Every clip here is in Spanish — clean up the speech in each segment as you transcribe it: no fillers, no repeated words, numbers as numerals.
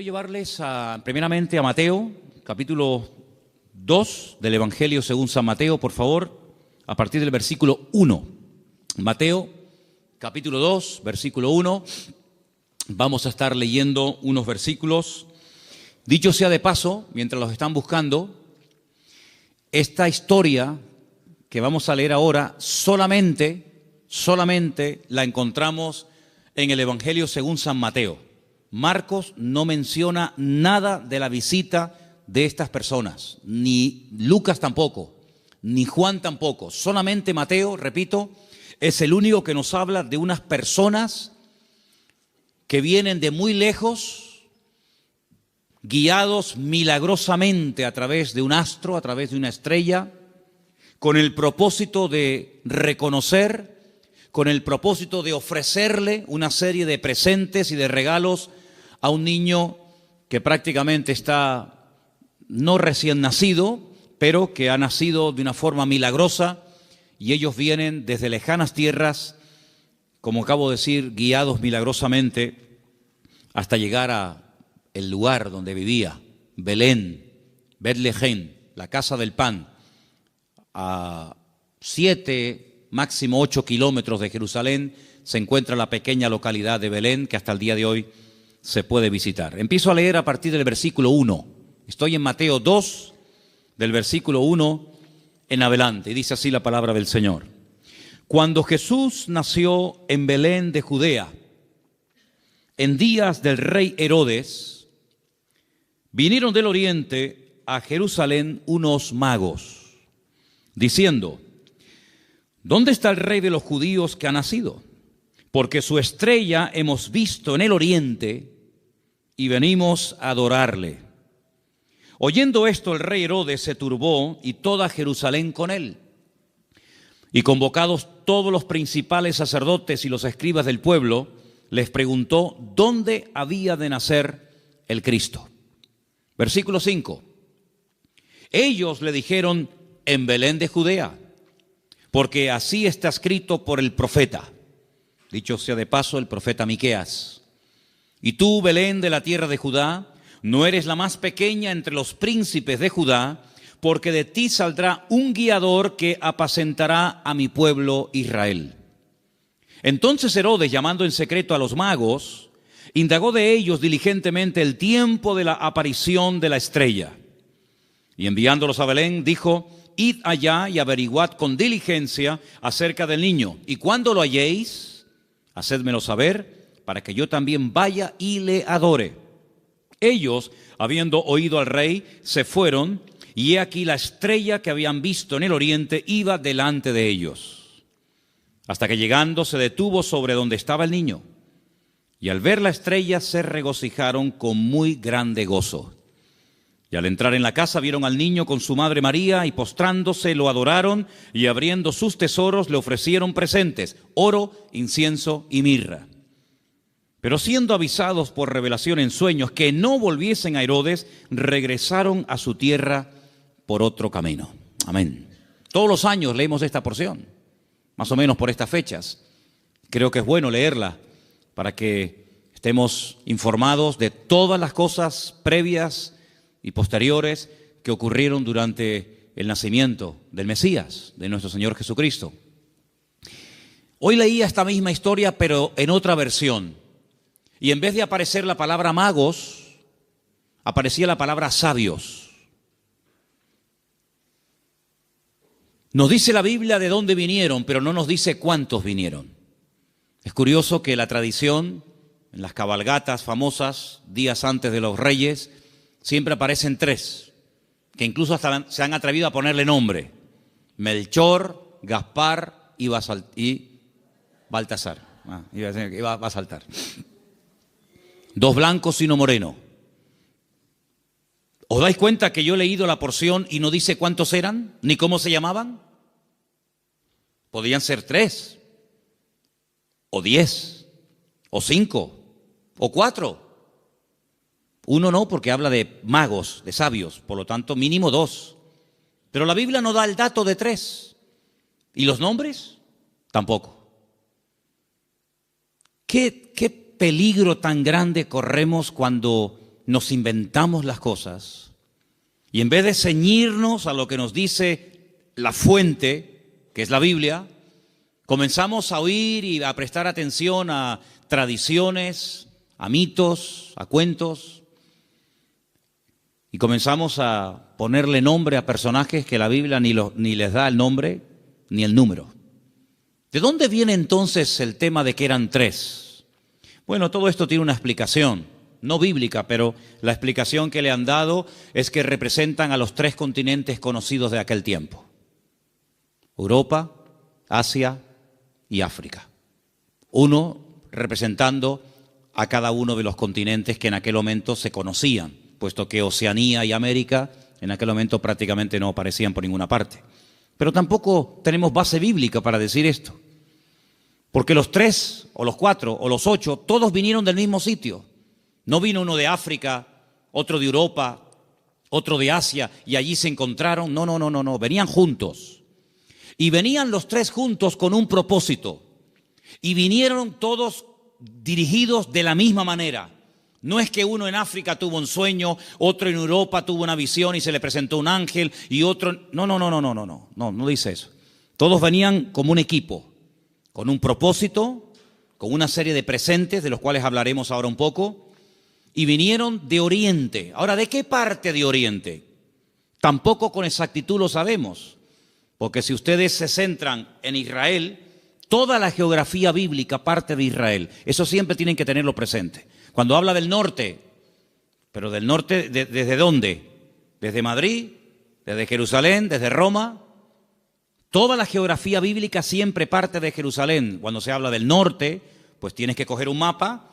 llevarles primeramente a Mateo, capítulo 2 del Evangelio según San Mateo, por favor, a partir del versículo 1. Mateo, capítulo 2, versículo 1. Vamos a estar leyendo unos versículos. Dicho sea de paso, mientras los están buscando, esta historia que vamos a leer ahora solamente la encontramos en el Evangelio según San Mateo. Marcos no menciona nada de la visita de estas personas, ni Lucas tampoco, ni Juan tampoco. Solamente Mateo, repito, es el único que nos habla de unas personas que vienen de muy lejos, guiados milagrosamente a través de un astro, a través de una estrella, con el propósito de reconocer, con el propósito de ofrecerle una serie de presentes y de regalos a un niño que prácticamente está no recién nacido, pero que ha nacido de una forma milagrosa, y ellos vienen desde lejanas tierras, como acabo de decir, guiados milagrosamente hasta llegar a el lugar donde vivía, Belén, Betlehem, la casa del pan, a 7, máximo 8 kilómetros de Jerusalén se encuentra la pequeña localidad de Belén, que hasta el día de hoy se puede visitar. Empiezo a leer a partir del versículo 1. Estoy en Mateo 2, del versículo 1 en adelante, y dice así la palabra del Señor. Cuando Jesús nació en Belén de Judea, en días del rey Herodes, vinieron del oriente a Jerusalén unos magos, diciendo: ¿dónde está el rey de los judíos que ha nacido? Porque su estrella hemos visto en el oriente y venimos a adorarle. Oyendo esto, el rey Herodes se turbó y toda Jerusalén con él. Y convocados todos los principales sacerdotes y los escribas del pueblo, les preguntó dónde había de nacer el Cristo. Versículo 5. Ellos le dijeron: en Belén de Judea, porque así está escrito por el profeta. Dicho sea de paso, el profeta Miqueas. Y tú, Belén de la tierra de Judá, no eres la más pequeña entre los príncipes de Judá, porque de ti saldrá un guiador que apacentará a mi pueblo Israel. Entonces Herodes, llamando en secreto a los magos, indagó de ellos diligentemente el tiempo de la aparición de la estrella. Y enviándolos a Belén, dijo: id allá y averiguad con diligencia acerca del niño, y cuando lo halléis, hacédmelo saber, para que yo también vaya y le adore. Ellos, habiendo oído al rey, se fueron, y he aquí la estrella que habían visto en el oriente iba delante de ellos, hasta que llegando se detuvo sobre donde estaba el niño. Y al ver la estrella se regocijaron con muy grande gozo. Y al entrar en la casa vieron al niño con su madre María, y postrándose lo adoraron, y abriendo sus tesoros le ofrecieron presentes: oro, incienso y mirra. Pero siendo avisados por revelación en sueños que no volviesen a Herodes, regresaron a su tierra por otro camino. Amén. Todos los años leemos esta porción, más o menos por estas fechas. Creo que es bueno leerla para que estemos informados de todas las cosas previas y posteriores que ocurrieron durante el nacimiento del Mesías, de nuestro Señor Jesucristo. Hoy leía esta misma historia, pero en otra versión. Y en vez de aparecer la palabra magos, aparecía la palabra sabios. Nos dice la Biblia de dónde vinieron, pero no nos dice cuántos vinieron. Es curioso que la tradición, en las cabalgatas famosas, días antes de los reyes, siempre aparecen 3, que incluso hasta se han atrevido a ponerle nombre: Melchor, Gaspar y Baltasar. Iba a saltar. 2 blancos y 1 moreno. ¿Os dais cuenta que yo he leído la porción y no dice cuántos eran, ni cómo se llamaban? Podían ser 3, o 10, o 5, o 4. 1 no, porque habla de magos, de sabios, por lo tanto mínimo 2. Pero la Biblia no da el dato de 3. ¿Y los nombres? Tampoco. ¿Qué peligro tan grande corremos cuando nos inventamos las cosas y en vez de ceñirnos a lo que nos dice la fuente, que es la Biblia, comenzamos a oír y a prestar atención a tradiciones, a mitos, a cuentos, y comenzamos a ponerle nombre a personajes que la Biblia ni les da el nombre ni el número. ¿De dónde viene entonces el tema de que eran tres? Bueno, todo esto tiene una explicación, no bíblica, pero la explicación que le han dado es que representan a los tres continentes conocidos de aquel tiempo: Europa, Asia y África. Uno representando a cada uno de los continentes que en aquel momento se conocían, puesto que Oceanía y América en aquel momento prácticamente no aparecían por ninguna parte. Pero tampoco tenemos base bíblica para decir esto, porque los tres, o los cuatro, o los ocho, todos vinieron del mismo sitio. No vino uno de África, otro de Europa, otro de Asia, y allí se encontraron. No, venían juntos. Y venían los tres juntos con un propósito. Y vinieron todos dirigidos de la misma manera. No es que uno en África tuvo un sueño, otro en Europa tuvo una visión y se le presentó un ángel, y otro... No dice eso. Todos venían como un equipo, con un propósito, con una serie de presentes, de los cuales hablaremos ahora un poco, y vinieron de Oriente. Ahora, ¿de qué parte de Oriente? Tampoco con exactitud lo sabemos, porque si ustedes se centran en Israel, toda la geografía bíblica parte de Israel. Eso siempre tienen que tenerlo presente. Cuando habla del norte, pero del norte, ¿desde dónde? ¿Desde Madrid? ¿Desde Jerusalén? ¿Desde Roma? Toda la geografía bíblica siempre parte de Jerusalén. Cuando se habla del norte, pues tienes que coger un mapa,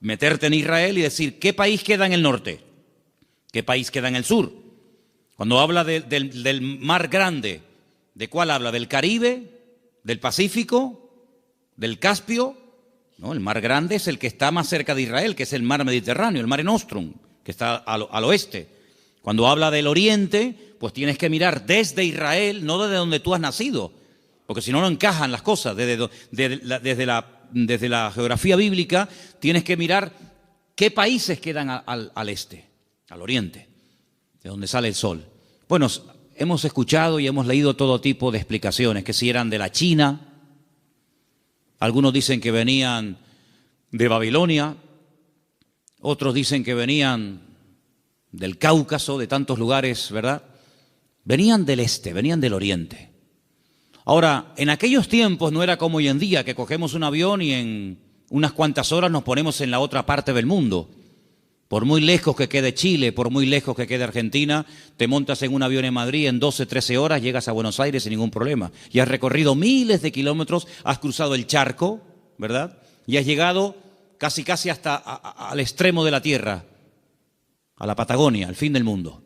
meterte en Israel y decir, ¿qué país queda en el norte? ¿Qué país queda en el sur? Cuando habla del mar grande, ¿de cuál habla? ¿Del Caribe? ¿Del Pacífico? ¿Del Caspio? No, el mar grande es el que está más cerca de Israel, que es el mar Mediterráneo, el Mare Nostrum, que está al oeste. Cuando habla del oriente, pues tienes que mirar desde Israel, no desde donde tú has nacido, porque si no, no encajan las cosas. Desde la geografía bíblica tienes que mirar qué países quedan al este, al oriente, de donde sale el sol. Bueno, hemos escuchado y hemos leído todo tipo de explicaciones, que si eran de la China, algunos dicen que venían de Babilonia, otros dicen que venían del Cáucaso, de tantos lugares, ¿verdad? Venían del este, venían del oriente. Ahora, en aquellos tiempos no era como hoy en día, que cogemos un avión y en unas cuantas horas nos ponemos en la otra parte del mundo. Por muy lejos que quede Chile, por muy lejos que quede Argentina, te montas en un avión en Madrid, en 12, 13 horas llegas a Buenos Aires sin ningún problema. Y has recorrido miles de kilómetros, has cruzado el charco, ¿verdad? Y has llegado casi hasta al extremo de la tierra, a la Patagonia, al fin del mundo.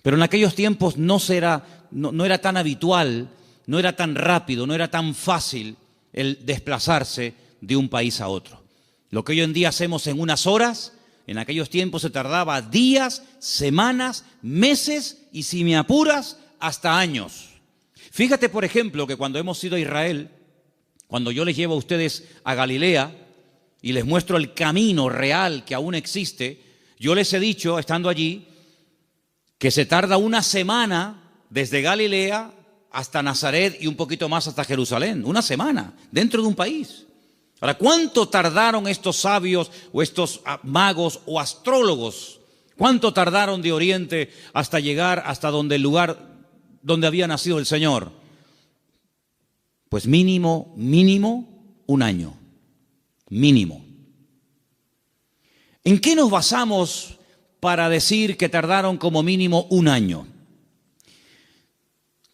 Pero en aquellos tiempos no era tan habitual, no era tan rápido, no era tan fácil el desplazarse de un país a otro. Lo que hoy en día hacemos en unas horas, en aquellos tiempos se tardaba días, semanas, meses y, si me apuras, hasta años. Fíjate, por ejemplo, que cuando hemos ido a Israel, cuando yo les llevo a ustedes a Galilea y les muestro el camino real que aún existe, yo les he dicho, estando allí, que se tarda una semana desde Galilea hasta Nazaret y un poquito más hasta Jerusalén. Una semana, dentro de un país. Ahora, ¿cuánto tardaron estos sabios o estos magos o astrólogos? ¿Cuánto tardaron de Oriente hasta llegar hasta el lugar donde había nacido el Señor? Pues mínimo un año. Mínimo. ¿En qué nos basamos para decir que tardaron como mínimo un año?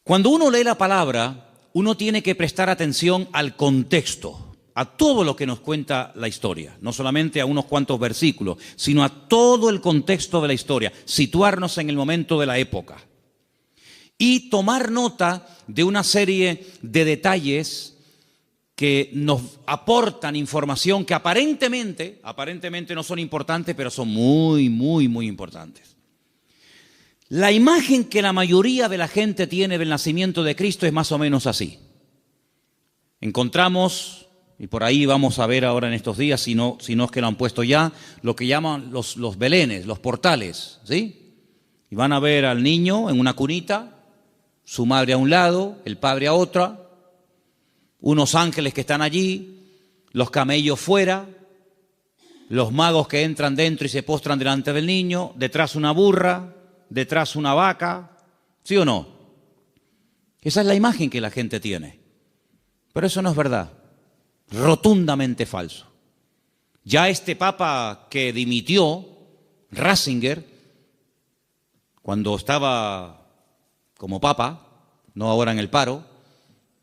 Cuando uno lee la palabra, uno tiene que prestar atención al contexto, a todo lo que nos cuenta la historia, no solamente a unos cuantos versículos, sino a todo el contexto de la historia, situarnos en el momento de la época y tomar nota de una serie de detalles que nos aportan información que aparentemente no son importantes, pero son muy importantes. La imagen que la mayoría de la gente tiene del nacimiento de Cristo es más o menos así. Encontramos y por ahí vamos a ver ahora en estos días, si no es que lo han puesto ya, lo que llaman los belenes, los portales, ¿sí? Y van a ver al niño en una cunita, su madre a un lado, el padre a otra, unos ángeles que están allí, los camellos fuera, los magos que entran dentro y se postran delante del niño, detrás una burra, detrás una vaca, ¿sí o no? Esa es la imagen que la gente tiene. Pero eso no es verdad, rotundamente falso. Ya este papa que dimitió, Ratzinger, cuando estaba como papa, no ahora en el paro,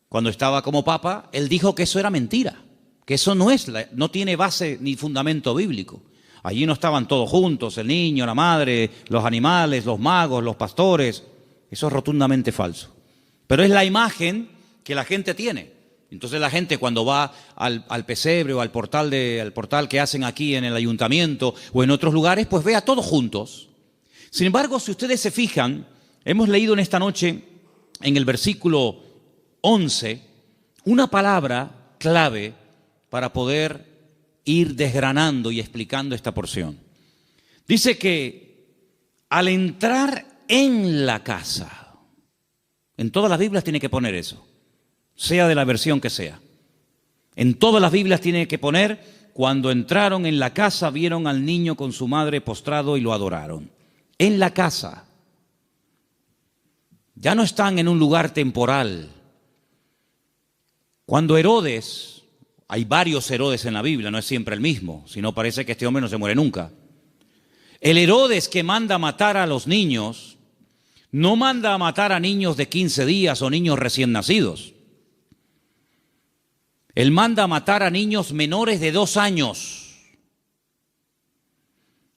cuando estaba como papa, él dijo que eso era mentira, que eso no tiene base ni fundamento bíblico. Allí no estaban todos juntos, el niño, la madre, los animales, los magos, los pastores. Eso es rotundamente falso. Pero es la imagen que la gente tiene. Entonces la gente cuando va al pesebre o al portal que hacen aquí en el ayuntamiento o en otros lugares, pues ve a todos juntos. Sin embargo, si ustedes se fijan, hemos leído en esta noche, en el versículo 11, una palabra clave para poder ir desgranando y explicando esta porción. Dice que al entrar en la casa, en todas las Biblias tiene que poner eso, sea de la versión que sea. En todas las Biblias tiene que poner, cuando entraron en la casa, vieron al niño con su madre postrado y lo adoraron. En la casa. Ya no están en un lugar temporal. Cuando Herodes, hay varios Herodes en la Biblia, no es siempre el mismo, si no parece que este hombre no se muere nunca. El Herodes que manda a matar a los niños, no manda a matar a niños de 15 días o niños recién nacidos. Él manda a matar a niños menores de 2 años,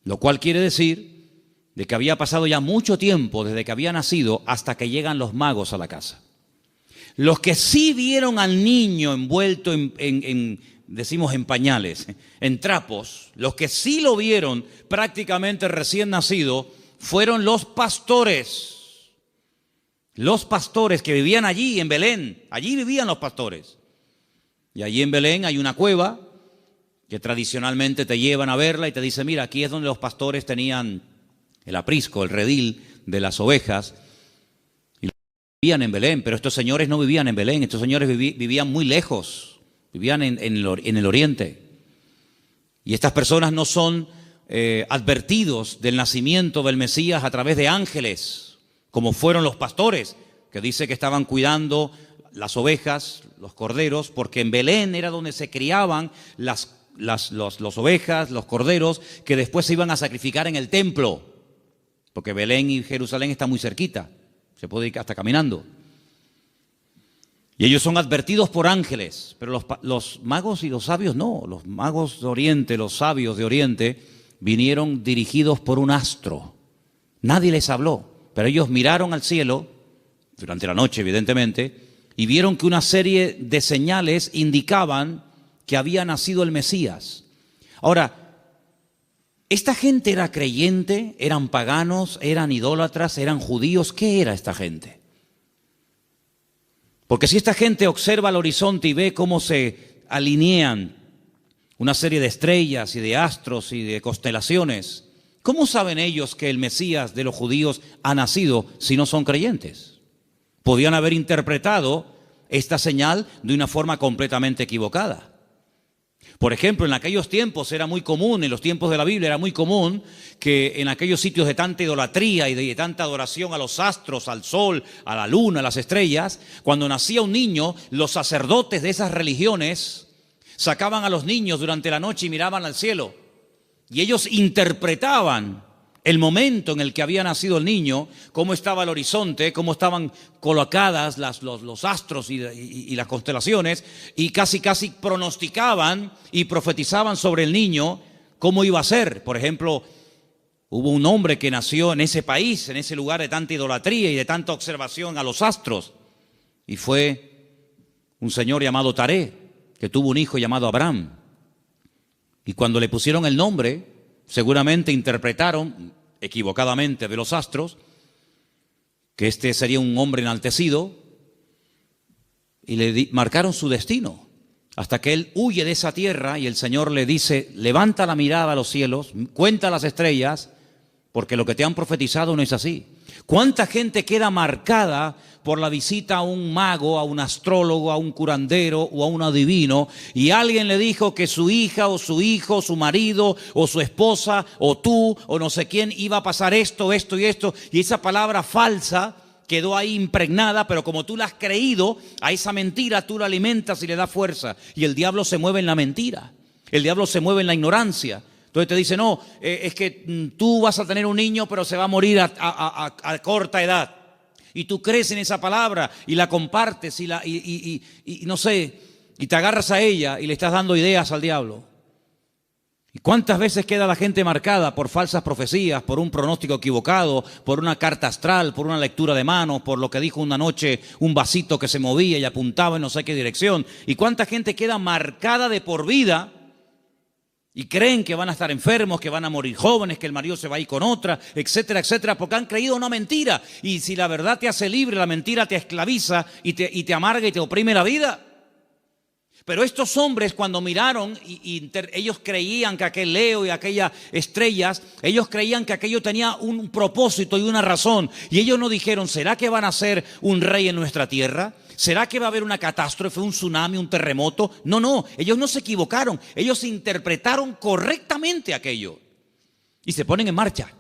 lo cual quiere decir de que había pasado ya mucho tiempo desde que había nacido hasta que llegan los magos a la casa. Los que sí vieron al niño envuelto decimos en pañales, en trapos, los que sí lo vieron prácticamente recién nacido, fueron los pastores. Los pastores que vivían allí en Belén, allí vivían los pastores. Y allí en Belén hay una cueva que tradicionalmente te llevan a verla y te dicen, mira, aquí es donde los pastores tenían el aprisco, el redil de las ovejas. Y vivían en Belén, pero estos señores no vivían en Belén, estos señores vivían muy lejos, vivían en el oriente. Y estas personas no son advertidos del nacimiento del Mesías a través de ángeles, como fueron los pastores, que dice que estaban cuidando las ovejas, los corderos, porque en Belén era donde se criaban las ovejas, los corderos, que después se iban a sacrificar en el templo, porque Belén y Jerusalén están muy cerquita, se puede ir hasta caminando. Y ellos son advertidos por ángeles, pero los magos y los sabios no. Los magos de Oriente, los sabios de Oriente, vinieron dirigidos por un astro. Nadie les habló, pero ellos miraron al cielo, durante la noche evidentemente, y vieron que una serie de señales indicaban que había nacido el Mesías. Ahora, ¿esta gente era creyente? ¿Eran paganos? ¿Eran idólatras? ¿Eran judíos? ¿Qué era esta gente? Porque si esta gente observa el horizonte y ve cómo se alinean una serie de estrellas y de astros y de constelaciones, ¿cómo saben ellos que el Mesías de los judíos ha nacido si no son creyentes? Podían haber interpretado esta señal de una forma completamente equivocada. Por ejemplo, en aquellos tiempos era muy común, en los tiempos de la Biblia era muy común que en aquellos sitios de tanta idolatría y de tanta adoración a los astros, al sol, a la luna, a las estrellas, cuando nacía un niño, los sacerdotes de esas religiones sacaban a los niños durante la noche y miraban al cielo. Y ellos interpretaban el momento en el que había nacido el niño, cómo estaba el horizonte, cómo estaban colocadas los astros y las constelaciones, y casi pronosticaban y profetizaban sobre el niño cómo iba a ser. Por ejemplo, hubo un hombre que nació en ese país, en ese lugar de tanta idolatría y de tanta observación a los astros, y fue un señor llamado Taré, que tuvo un hijo llamado Abraham. Y cuando le pusieron el nombre, seguramente interpretaron equivocadamente de los astros que este sería un hombre enaltecido y le marcaron su destino. hasta que él huye de esa tierra y el Señor le dice, levanta la mirada a los cielos, cuenta las estrellas, porque lo que te han profetizado no es así. ¿Cuánta gente queda marcada por la visita a un mago, a un astrólogo, a un curandero o a un adivino, y alguien le dijo que su hija o su hijo, su marido o su esposa o tú o no sé quién iba a pasar esto, esto y esto, y esa palabra falsa quedó ahí impregnada, pero como tú la has creído, a esa mentira tú la alimentas y le das fuerza, y el diablo se mueve en la mentira, el diablo se mueve en la ignorancia. Entonces te dice, no, es que tú vas a tener un niño, pero se va a morir a corta edad. Y tú crees en esa palabra y la compartes y no sé, y te agarras a ella y le estás dando ideas al diablo. ¿Y cuántas veces queda la gente marcada por falsas profecías, por un pronóstico equivocado, por una carta astral, por una lectura de manos, por lo que dijo una noche un vasito que se movía y apuntaba en no sé qué dirección? ¿Y cuánta gente queda marcada de por vida? Y creen que van a estar enfermos, que van a morir jóvenes, que el marido se va a ir con otra, etcétera, etcétera, porque han creído una mentira. Y si la verdad te hace libre, la mentira te esclaviza y te amarga y te oprime la vida. Pero estos hombres, cuando miraron ellos creían que aquel Leo y aquellas estrellas, ellos creían que aquello tenía un propósito y una razón. Y ellos no dijeron, ¿será que van a ser un rey en nuestra tierra? ¿Será que va a haber una catástrofe, un tsunami, un terremoto? No, ellos no se equivocaron, ellos interpretaron correctamente aquello y se ponen en marcha.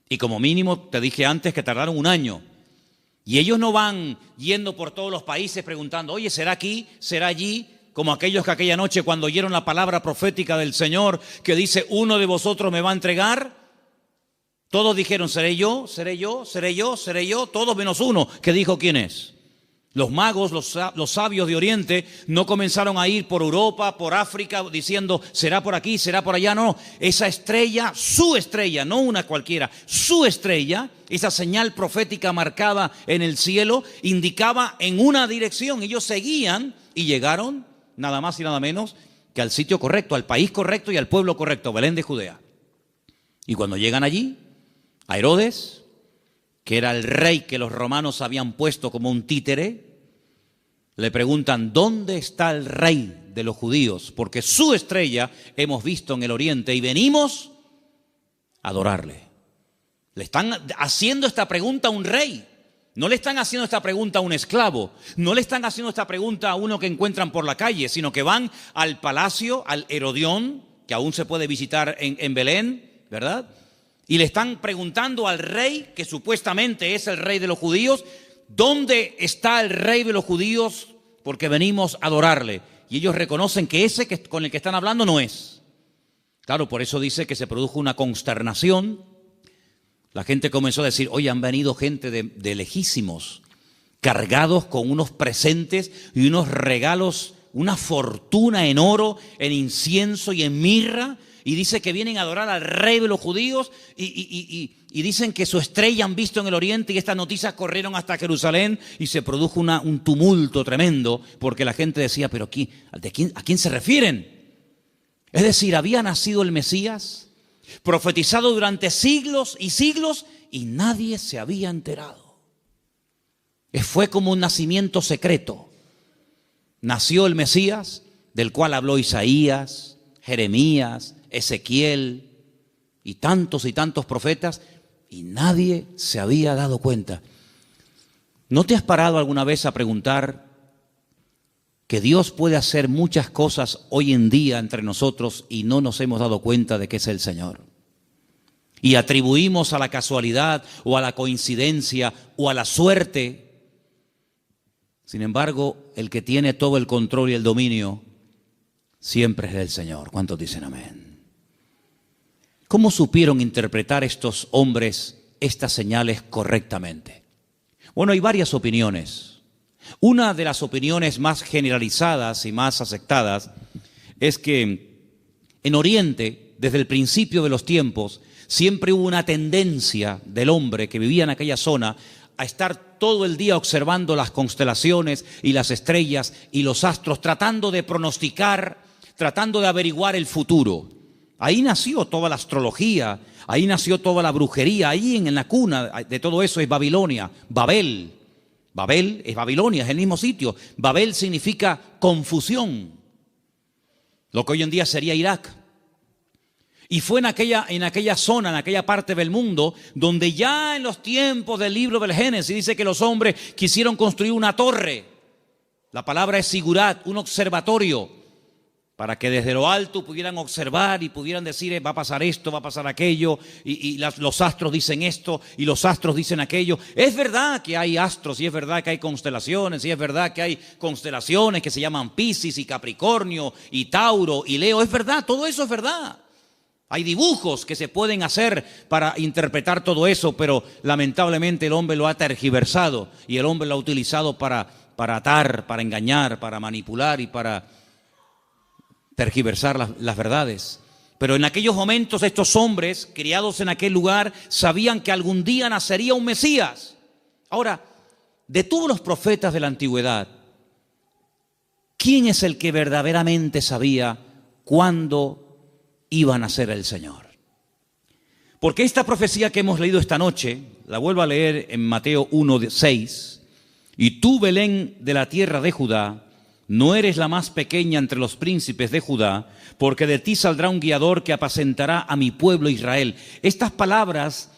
Y como mínimo, te dije antes que tardaron un año. Y ellos no van yendo por todos los países preguntando, oye, ¿será aquí? ¿Será allí? Como aquellos que aquella noche cuando oyeron la palabra profética del Señor que dice, uno de vosotros me va a entregar. Todos dijeron, seré yo, seré yo, seré yo, seré yo, todos menos uno, que dijo quién es. Los magos, los sabios de Oriente no comenzaron a ir por Europa, por África, diciendo, será por aquí, será por allá. No, esa estrella, su estrella, no una cualquiera, su estrella, esa señal profética marcada en el cielo, indicaba en una dirección. Ellos seguían y llegaron, nada más y nada menos, que al sitio correcto, al país correcto y al pueblo correcto, Belén de Judea. Y cuando llegan allí, a Herodes, que era el rey que los romanos habían puesto como un títere, le preguntan, ¿dónde está el rey de los judíos? Porque su estrella hemos visto en el oriente y venimos a adorarle. Le están haciendo esta pregunta a un rey. No le están haciendo esta pregunta a un esclavo. No le están haciendo esta pregunta a uno que encuentran por la calle, sino que van al palacio, al Herodión, que aún se puede visitar en Belén, ¿verdad? Y le están preguntando al rey, que supuestamente es el rey de los judíos, ¿dónde está el rey de los judíos? Porque venimos a adorarle. Y ellos reconocen que ese con el que están hablando no es. Claro, por eso dice que se produjo una consternación. La gente comenzó a decir, oye, han venido gente de lejísimos, cargados con unos presentes y unos regalos, una fortuna en oro, en incienso y en mirra. Y dice que vienen a adorar al rey de los judíos y dicen que su estrella han visto en el oriente, y estas noticias corrieron hasta Jerusalén y se produjo un tumulto tremendo porque la gente decía, pero ¿a quién se refieren? Es decir, había nacido el Mesías, profetizado durante siglos y siglos, y nadie se había enterado. Fue como un nacimiento secreto. Nació el Mesías, del cual habló Isaías, Jeremías, Ezequiel y tantos profetas, y nadie se había dado cuenta. ¿No te has parado alguna vez a preguntar que Dios puede hacer muchas cosas hoy en día entre nosotros y no nos hemos dado cuenta de que es el Señor? Y atribuimos a la casualidad o a la coincidencia o a la suerte. Sin embargo, el que tiene todo el control y el dominio siempre es el Señor. ¿Cuántos dicen amén? ¿Cómo supieron interpretar estos hombres estas señales correctamente? Bueno, hay varias opiniones. Una de las opiniones más generalizadas y más aceptadas es que en Oriente, desde el principio de los tiempos, siempre hubo una tendencia del hombre que vivía en aquella zona a estar todo el día observando las constelaciones y las estrellas y los astros, tratando de pronosticar, tratando de averiguar el futuro. Ahí nació toda la astrología, ahí nació toda la brujería, ahí en la cuna de todo eso es Babilonia, Babel. Babel es Babilonia, es el mismo sitio. Babel significa confusión. lo que hoy en día sería Irak. Y fue en aquella zona, en aquella parte del mundo, donde ya en los tiempos del libro del Génesis dice que los hombres quisieron construir una torre. La palabra es sigurat, un observatorio, para que desde lo alto pudieran observar y pudieran decir, va a pasar esto, va a pasar aquello, y los astros dicen esto, y los astros dicen aquello. Es verdad que hay astros, y es verdad que hay constelaciones, y es verdad que hay constelaciones que se llaman Piscis, y Capricornio, y Tauro, y Leo. Es verdad, todo eso es verdad. Hay dibujos que se pueden hacer para interpretar todo eso, pero lamentablemente el hombre lo ha tergiversado, y el hombre lo ha utilizado para atar, para engañar, para manipular y para tergiversar las verdades. Pero en aquellos momentos estos hombres, criados en aquel lugar, sabían que algún día nacería un Mesías. Ahora, de todos los profetas de la antigüedad, ¿quién es el que verdaderamente sabía cuándo iba a nacer el Señor? Porque esta profecía que hemos leído esta noche, la vuelvo a leer en Mateo 1:6, y tú, Belén, de la tierra de Judá, no eres la más pequeña entre los príncipes de Judá, porque de ti saldrá un guiador que apacentará a mi pueblo Israel. Estas palabras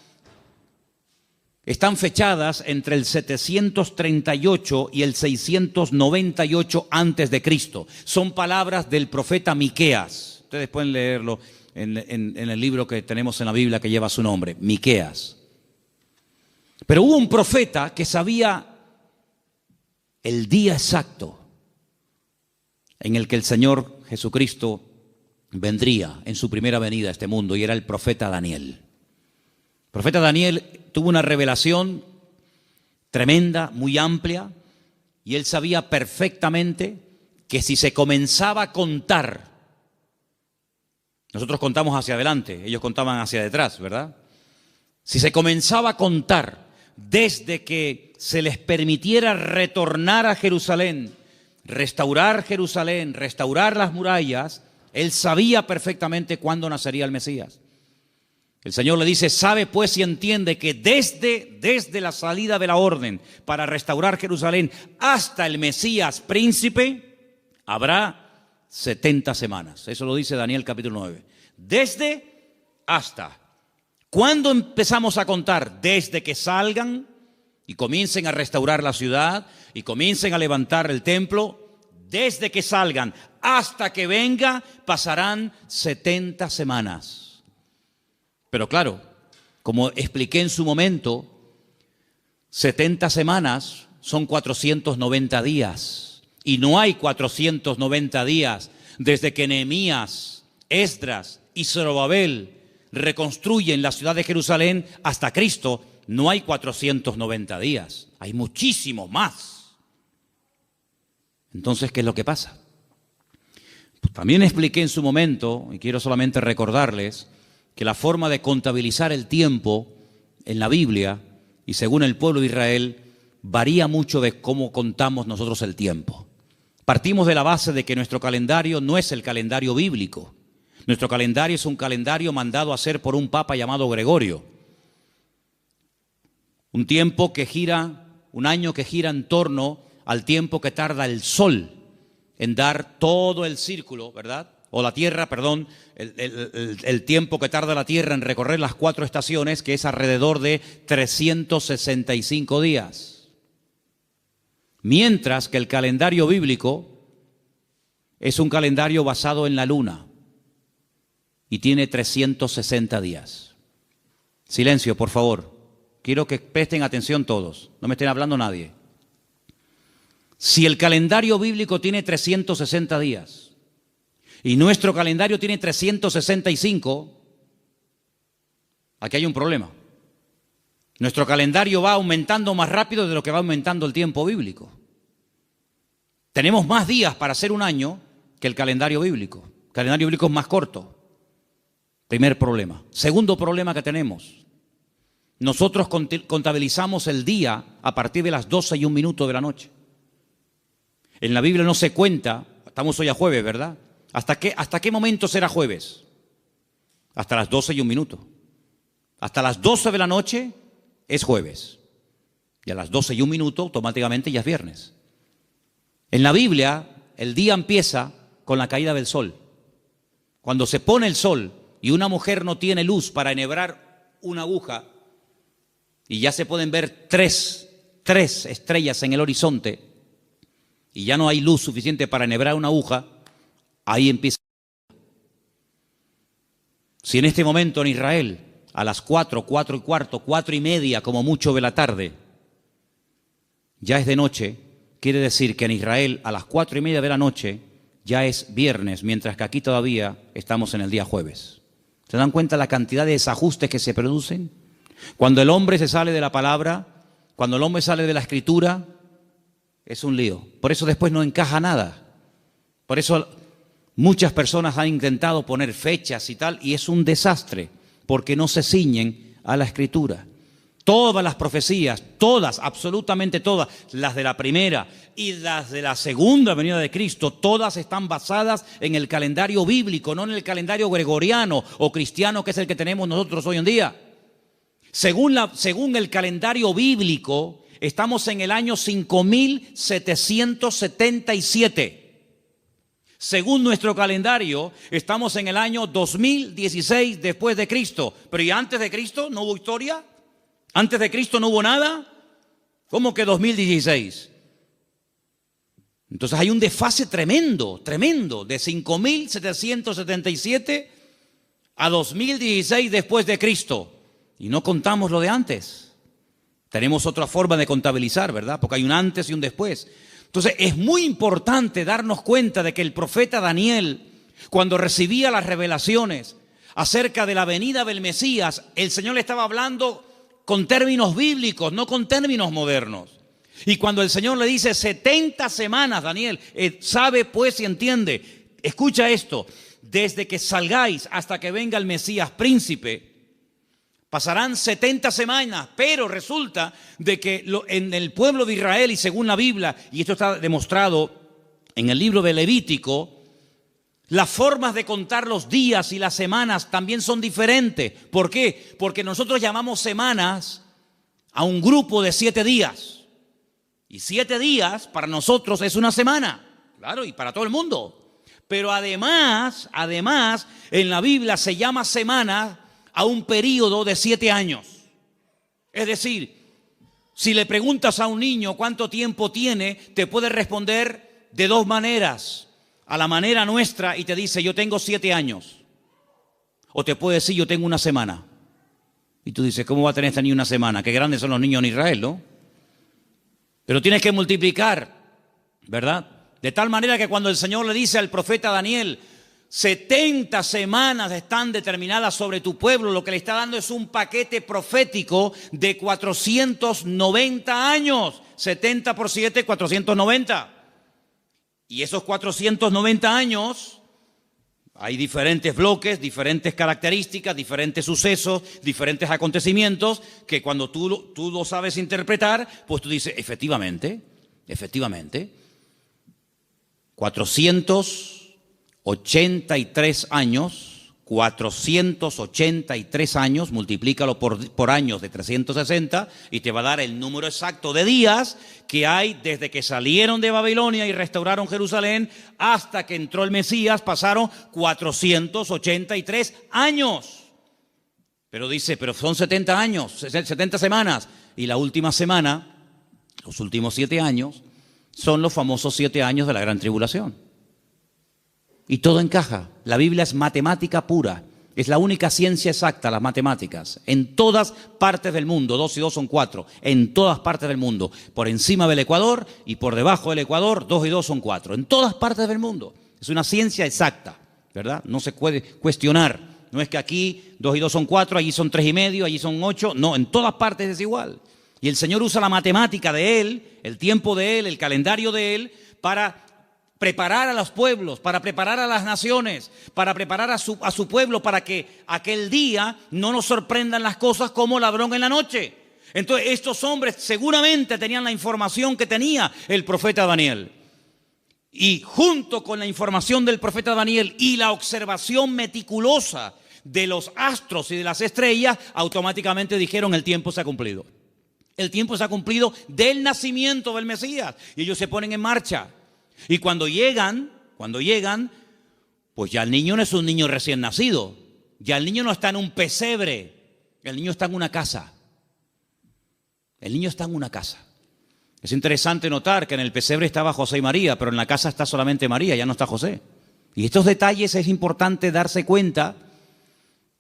están fechadas entre el 738 y el 698 antes de Cristo. Son palabras del profeta Miqueas. Ustedes pueden leerlo en el libro que tenemos en la Biblia que lleva su nombre, Miqueas. Pero hubo un profeta que sabía el día exacto en el que el Señor Jesucristo vendría en su primera venida a este mundo, y era el profeta Daniel. El profeta Daniel tuvo una revelación tremenda, muy amplia, y él sabía perfectamente que si se comenzaba a contar, nosotros contamos hacia adelante, ellos contaban hacia detrás, ¿verdad? Si se comenzaba a contar desde que se les permitiera retornar a Jerusalén, restaurar Jerusalén, restaurar las murallas, él sabía perfectamente cuándo nacería el Mesías. El Señor le dice, sabe pues y entiende que desde la salida de la orden para restaurar Jerusalén hasta el Mesías príncipe, habrá 70 semanas. Eso lo dice Daniel capítulo 9. Desde hasta. ¿Cuándo empezamos a contar? Desde que salgan y comiencen a restaurar la ciudad y comiencen a levantar el templo. Desde que salgan hasta que venga pasarán 70 semanas. Pero claro, como expliqué en su momento, 70 semanas son 490 días. Y no hay 490 días desde que Nehemías, Esdras y Zorobabel reconstruyen la ciudad de Jerusalén hasta Cristo. No hay 490 días, hay muchísimo más. Entonces, ¿qué es lo que pasa? Pues también expliqué en su momento, y quiero solamente recordarles, que la forma de contabilizar el tiempo en la Biblia y según el pueblo de Israel varía mucho de cómo contamos nosotros el tiempo. Partimos de la base de que nuestro calendario no es el calendario bíblico. Nuestro calendario es un calendario mandado a hacer por un papa llamado Gregorio. Un tiempo que gira, un año que gira en torno al tiempo que tarda el sol en dar todo el círculo, ¿verdad? O la Tierra, perdón, el tiempo que tarda la Tierra en recorrer las 4 estaciones, que es alrededor de 365 días. Mientras que el calendario bíblico es un calendario basado en la luna y tiene 360 días. Silencio, por favor. Quiero que presten atención todos, no me estén hablando nadie. Si el calendario bíblico tiene 360 días y nuestro calendario tiene 365, aquí hay un problema. Nuestro calendario va aumentando más rápido de lo que va aumentando el tiempo bíblico. Tenemos más días para hacer un año que el calendario bíblico. El calendario bíblico es más corto. Primer problema. Segundo problema que tenemos. Nosotros contabilizamos el día a partir de las 12:01 de la noche. En la Biblia no se cuenta, estamos hoy a jueves, ¿verdad? ¿Hasta qué momento será jueves? Hasta las 12:01. Hasta las 12 de la noche es jueves. Y a las 12:01 automáticamente ya es viernes. En la Biblia el día empieza con la caída del sol. cuando se pone el sol y una mujer no tiene luz para enhebrar una aguja y ya se pueden ver tres estrellas en el horizonte y ya no hay luz suficiente para enhebrar una aguja, ahí empieza. Si en este momento en Israel, a las 4, 4 y cuarto, 4 y media como mucho de la tarde, ya es de noche, quiere decir que en Israel a las 4 y media de la noche ya es viernes, mientras que aquí todavía estamos en el día jueves. ¿Se dan cuenta la cantidad de desajustes que se producen? Cuando el hombre se sale de la palabra, cuando el hombre sale de la escritura, es un lío. Por eso después no encaja nada. Por eso muchas personas han intentado poner fechas y tal, y es un desastre, porque no se ciñen a la escritura. Todas las profecías, todas, absolutamente todas, las de la primera y las de la segunda venida de Cristo, todas están basadas en el calendario bíblico, no en el calendario gregoriano o cristiano que es el que tenemos nosotros hoy en día. Según el calendario bíblico, estamos en el año 5777. Según nuestro calendario, estamos en el año 2016 después de Cristo. Pero ¿y antes de Cristo no hubo historia? ¿Antes de Cristo no hubo nada? ¿Cómo que 2016? Entonces hay un desfase tremendo, de 5777 a 2016 después de Cristo. Y no contamos lo de antes. Tenemos otra forma de contabilizar, ¿verdad? Porque hay un antes y un después. Entonces es muy importante darnos cuenta de que el profeta Daniel, cuando recibía las revelaciones acerca de la venida del Mesías, el Señor le estaba hablando con términos bíblicos, no con términos modernos. Y cuando el Señor le dice 70 semanas, Daniel, sabe pues y entiende, escucha esto, desde que salgáis hasta que venga el Mesías príncipe, pasarán 70 semanas, pero resulta de que en el pueblo de Israel y según la Biblia, y esto está demostrado en el libro de Levítico, las formas de contar los días y las semanas también son diferentes. ¿Por qué? Porque nosotros llamamos semanas a un grupo de 7 días. Y 7 días para nosotros es una semana, claro, y para todo el mundo. Pero además, en la Biblia se llama semana a un periodo de 7 años. Es decir, si le preguntas a un niño cuánto tiempo tiene, te puede responder de 2 maneras. A la manera nuestra y te dice, yo tengo 7 años. O te puede decir, yo tengo una semana. Y tú dices, ¿cómo va a tener este niño una semana? Qué grandes son los niños en Israel, ¿no? Pero tienes que multiplicar, ¿verdad? De tal manera que cuando el Señor le dice al profeta Daniel, 70 semanas están determinadas sobre tu pueblo, lo que le está dando es un paquete profético de 490 años. 70 por 7, 490. Y esos 490 años, hay diferentes bloques, diferentes características, diferentes sucesos, diferentes acontecimientos, que cuando tú lo sabes interpretar, pues tú dices, efectivamente, 483 años, multiplícalo por años de 360 y te va a dar el número exacto de días que hay desde que salieron de Babilonia y restauraron Jerusalén hasta que entró el Mesías. Pasaron 483 años. Pero dice, pero son 70 años, 70 semanas. Y la última semana, los últimos 7 años, son los famosos 7 años de la gran tribulación. Y todo encaja. La Biblia es matemática pura. Es la única ciencia exacta, las matemáticas. En todas partes del mundo, 2 y 2 son 4. En todas partes del mundo. Por encima del Ecuador y por debajo del Ecuador, 2 y 2 son 4. En todas partes del mundo. Es una ciencia exacta, ¿verdad? No se puede cuestionar. No es que aquí 2 y 2 son 4, allí son 3 y medio, allí son 8. No, en todas partes es igual. Y el Señor usa la matemática de Él, el tiempo de Él, el calendario de Él, para preparar a los pueblos, para preparar a las naciones, para preparar a su pueblo, para que aquel día no nos sorprendan las cosas como ladrón en la noche. Entonces estos hombres seguramente tenían la información que tenía el profeta Daniel. Y junto con la información del profeta Daniel y la observación meticulosa de los astros y de las estrellas, automáticamente dijeron, el tiempo se ha cumplido. El tiempo se ha cumplido del nacimiento del Mesías. Y ellos se ponen en marcha. Y cuando llegan, Pues ya el niño no es un niño recién nacido, ya el niño no está en un pesebre, el niño está en una casa. El niño está en una casa. Es interesante notar que en el pesebre estaba José y María, pero en la casa está solamente María, ya no está José. Y estos detalles es importante darse cuenta,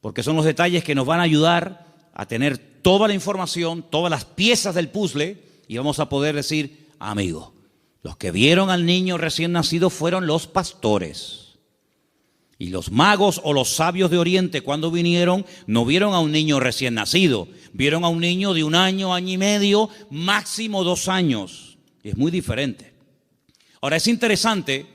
porque son los detalles que nos van a ayudar a tener toda la información, todas las piezas del puzzle, y vamos a poder decir, amigo, los que vieron al niño recién nacido fueron los pastores. Y los magos o los sabios de Oriente, cuando vinieron, no vieron a un niño recién nacido, vieron a un niño de 1 año, año y medio, máximo 2 años. Es muy diferente. Ahora, es interesante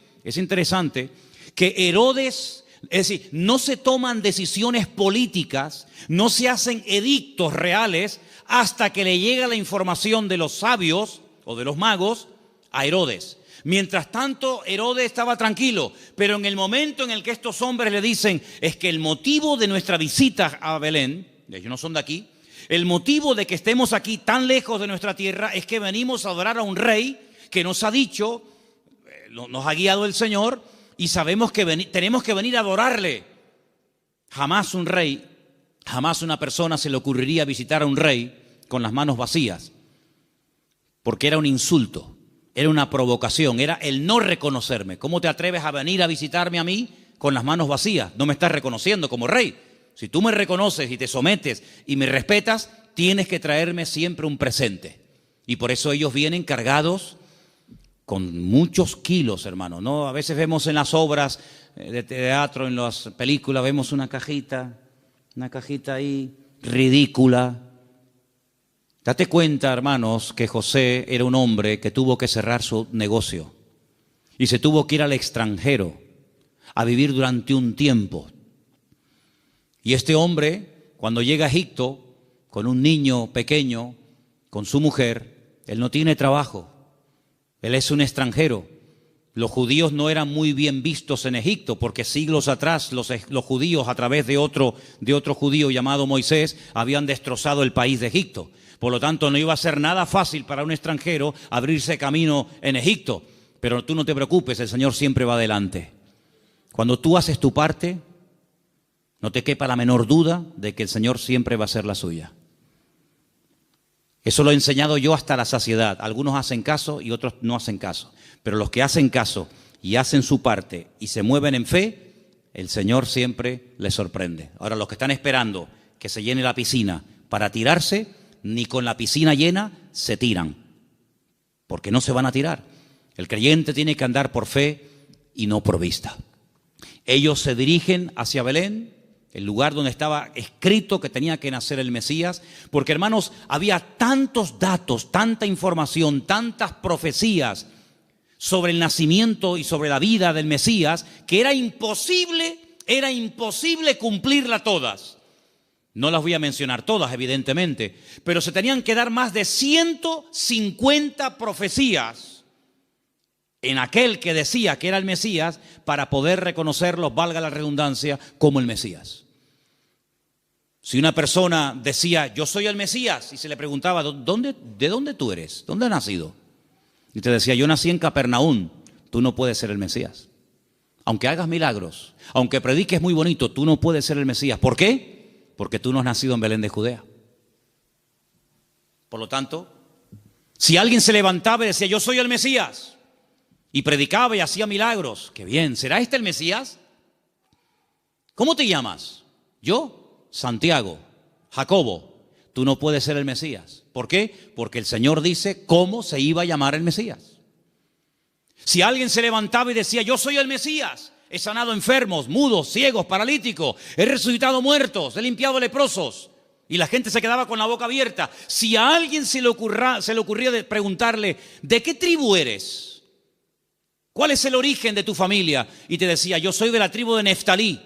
que Herodes, es decir, no se toman decisiones políticas, no se hacen edictos reales hasta que le llega la información de los sabios o de los magos a Herodes. Mientras tanto, Herodes estaba tranquilo, pero en el momento en el que estos hombres le dicen, es que el motivo de nuestra visita a Belén, ellos no son de aquí, el motivo de que estemos aquí tan lejos de nuestra tierra es que venimos a adorar a un rey que nos ha dicho, nos ha guiado el Señor y sabemos que tenemos que venir a adorarle. Jamás un rey, jamás una persona se le ocurriría visitar a un rey con las manos vacías, porque era un insulto. Era una provocación, era el no reconocerme. ¿Cómo te atreves a venir a visitarme a mí con las manos vacías? No me estás reconociendo como rey. Si tú me reconoces y te sometes y me respetas, tienes que traerme siempre un presente. Y por eso ellos vienen cargados con muchos kilos, hermano, ¿no? A veces vemos en las obras de teatro, en las películas, vemos una cajita ahí ridícula. Date cuenta, hermanos, que José era un hombre que tuvo que cerrar su negocio y se tuvo que ir al extranjero a vivir durante un tiempo. Y este hombre, cuando llega a Egipto, con un niño pequeño, con su mujer, él no tiene trabajo, él es un extranjero. Los judíos no eran muy bien vistos en Egipto porque siglos atrás los judíos, a través de otro judío llamado Moisés, habían destrozado el país de Egipto. Por lo tanto, no iba a ser nada fácil para un extranjero abrirse camino en Egipto. Pero tú no te preocupes, el Señor siempre va adelante. Cuando tú haces tu parte, no te quepa la menor duda de que el Señor siempre va a hacer la suya. Eso lo he enseñado yo hasta la saciedad. Algunos hacen caso y otros no hacen caso. Pero los que hacen caso y hacen su parte y se mueven en fe, el Señor siempre les sorprende. Ahora, los que están esperando que se llene la piscina para tirarse, ni con la piscina llena se tiran, porque no se van a tirar. El creyente tiene que andar por fe y no por vista. Ellos se dirigen hacia Belén, el lugar donde estaba escrito que tenía que nacer el Mesías, porque, hermanos, había tantos datos, tanta información, tantas profecías sobre el nacimiento y sobre la vida del Mesías, que era imposible cumplirla todas. No las voy a mencionar todas, evidentemente, pero se tenían que dar más de 150 profecías en aquel que decía que era el Mesías para poder reconocerlo, valga la redundancia, como el Mesías. Si una persona decía, yo soy el Mesías, y se le preguntaba, ¿de dónde tú eres? ¿Dónde has nacido? Y te decía, yo nací en Capernaum, tú no puedes ser el Mesías. Aunque hagas milagros, aunque prediques muy bonito, tú no puedes ser el Mesías. ¿Por qué? Porque tú no has nacido en Belén de Judea. Por lo tanto, si alguien se levantaba y decía, yo soy el Mesías, y predicaba y hacía milagros, qué bien, ¿será este el Mesías? ¿Cómo te llamas? Yo, Santiago, Jacobo. Tú no puedes ser el Mesías. ¿Por qué? Porque el Señor dice cómo se iba a llamar el Mesías. Si alguien se levantaba y decía, yo soy el Mesías, he sanado enfermos, mudos, ciegos, paralíticos, he resucitado muertos, he limpiado leprosos, y la gente se quedaba con la boca abierta. Si a alguien se le ocurría preguntarle, ¿de qué tribu eres? ¿Cuál es el origen de tu familia? Y te decía, yo soy de la tribu de Neftalí.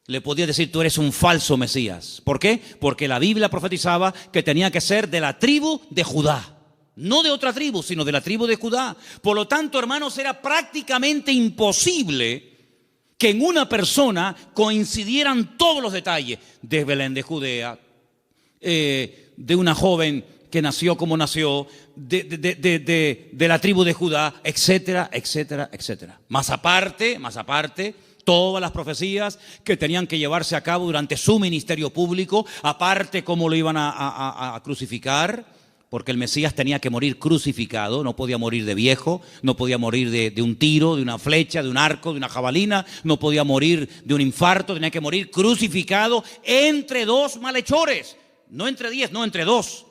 Le podía decir, tú eres un falso Mesías. ¿Por qué? Porque la Biblia profetizaba que tenía que ser de la tribu de Judá. No de otra tribu, sino de la tribu de Judá. Por lo tanto, hermanos, era prácticamente imposible que en una persona coincidieran todos los detalles de Belén de Judea, de una joven que nació como nació, de la tribu de Judá, etcétera, etcétera, etcétera. Más aparte, todas las profecías que tenían que llevarse a cabo durante su ministerio público, aparte cómo lo iban a crucificar, porque el Mesías tenía que morir crucificado, no podía morir de viejo, no podía morir de un tiro, de una flecha, de un arco, de una jabalina, no podía morir de un infarto, tenía que morir crucificado entre dos malhechores, no entre 10, no entre 2.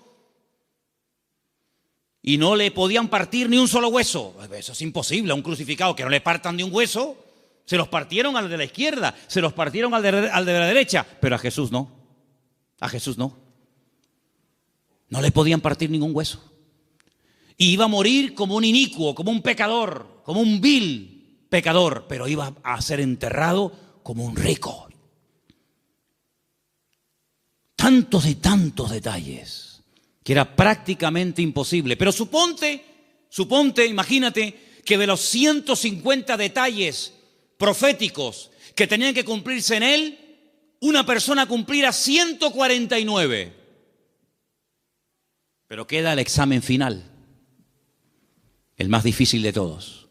Y no le podían partir ni un solo hueso. Eso es imposible, a un crucificado que no le partan ni un hueso. Se los partieron al de la izquierda, se los partieron al de la derecha, pero a Jesús no. A Jesús no. No le podían partir ningún hueso. Y iba a morir como un inicuo, como un pecador, como un vil pecador, pero iba a ser enterrado como un rico. Tantos y tantos detalles que era prácticamente imposible. Pero suponte, imagínate que de los 150 detalles proféticos que tenían que cumplirse en él, una persona cumpliera 149. Pero queda el examen final, el más difícil de todos,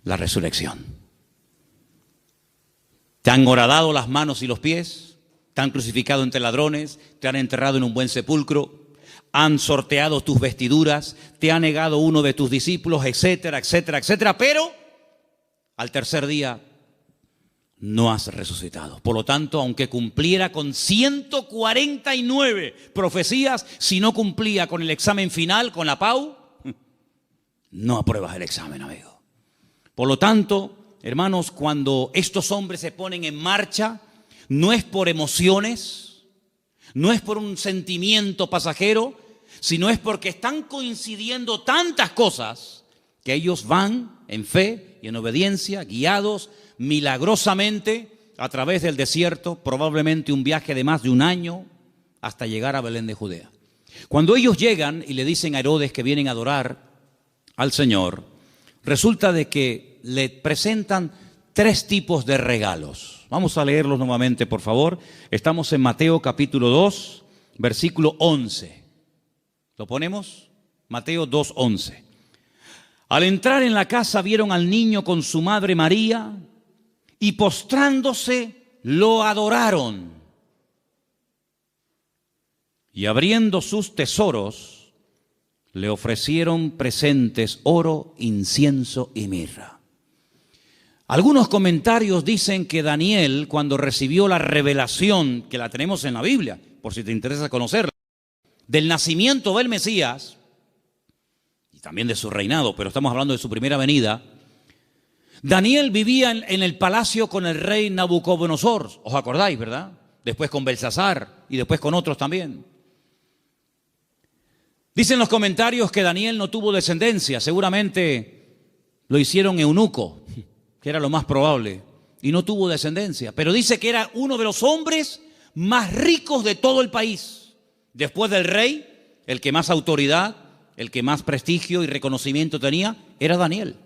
la resurrección. Te han horadado las manos y los pies, te han crucificado entre ladrones, te han enterrado en un buen sepulcro, han sorteado tus vestiduras, te ha negado uno de tus discípulos, etcétera, etcétera, etcétera, pero al tercer día no has resucitado. Por lo tanto, aunque cumpliera con 149 profecías, si no cumplía con el examen final, con la PAU, no apruebas el examen, amigo. Por lo tanto, hermanos, cuando estos hombres se ponen en marcha, no es por emociones, no es por un sentimiento pasajero, sino es porque están coincidiendo tantas cosas que ellos van en fe y en obediencia, guiados milagrosamente a través del desierto, probablemente un viaje de más de un año hasta llegar a Belén de Judea. Cuando ellos llegan y le dicen a Herodes que vienen a adorar al Señor, resulta de que le presentan 3 tipos de regalos. Vamos a leerlos nuevamente, por favor. Estamos en Mateo capítulo 2, versículo 11. ¿Lo ponemos? Mateo 2:11. Al entrar en la casa vieron al niño con su madre María y postrándose lo adoraron. Y abriendo sus tesoros le ofrecieron presentes, oro, incienso y mirra. Algunos comentarios dicen que Daniel, cuando recibió la revelación, que la tenemos en la Biblia, por si te interesa conocerla, del nacimiento del Mesías, y también de su reinado, pero estamos hablando de su primera venida, Daniel vivía en el palacio con el rey Nabucodonosor, ¿os acordáis, verdad? Después con Belsasar y después con otros también. Dicen los comentarios que Daniel no tuvo descendencia, seguramente lo hicieron eunuco, que era lo más probable, y no tuvo descendencia. Pero dice que era uno de los hombres más ricos de todo el país. Después del rey, el que más autoridad, el que más prestigio y reconocimiento tenía, era Daniel.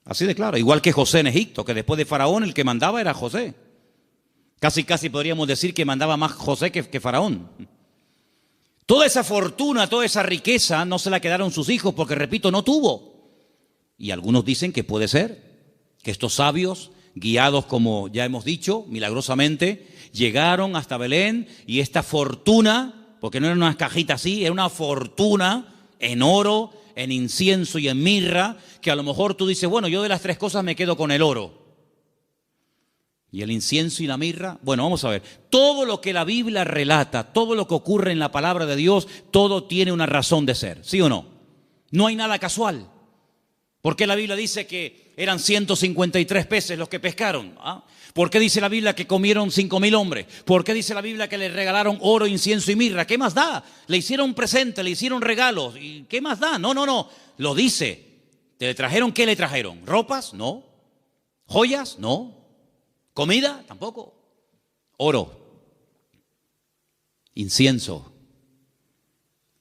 Así de claro, igual que José en Egipto, que después de Faraón el que mandaba era José. Casi podríamos decir que mandaba más José que Faraón. Toda esa fortuna, toda esa riqueza no se la quedaron sus hijos porque, repito, no tuvo. Y algunos dicen que puede ser que estos sabios, guiados como ya hemos dicho, milagrosamente, llegaron hasta Belén y esta fortuna, porque no era una cajita así, era una fortuna en oro, en incienso y en mirra, que a lo mejor tú dices, bueno, yo de las 3 cosas me quedo con el oro. ¿Y el incienso y la mirra? Bueno, vamos a ver. Todo lo que la Biblia relata, todo lo que ocurre en la palabra de Dios, todo tiene una razón de ser, ¿sí o no? No hay nada casual. ¿Por qué la Biblia dice que eran 153 peces los que pescaron? ¿Ah? ¿Por qué dice la Biblia que comieron 5,000 hombres? ¿Por qué dice la Biblia que le regalaron oro, incienso y mirra? ¿Qué más da? Le hicieron presente, le hicieron regalos. ¿Y qué más da? No. Lo dice. ¿Te le trajeron qué le trajeron? ¿Ropas? No. ¿Joyas? No. ¿Comida? Tampoco. Oro, incienso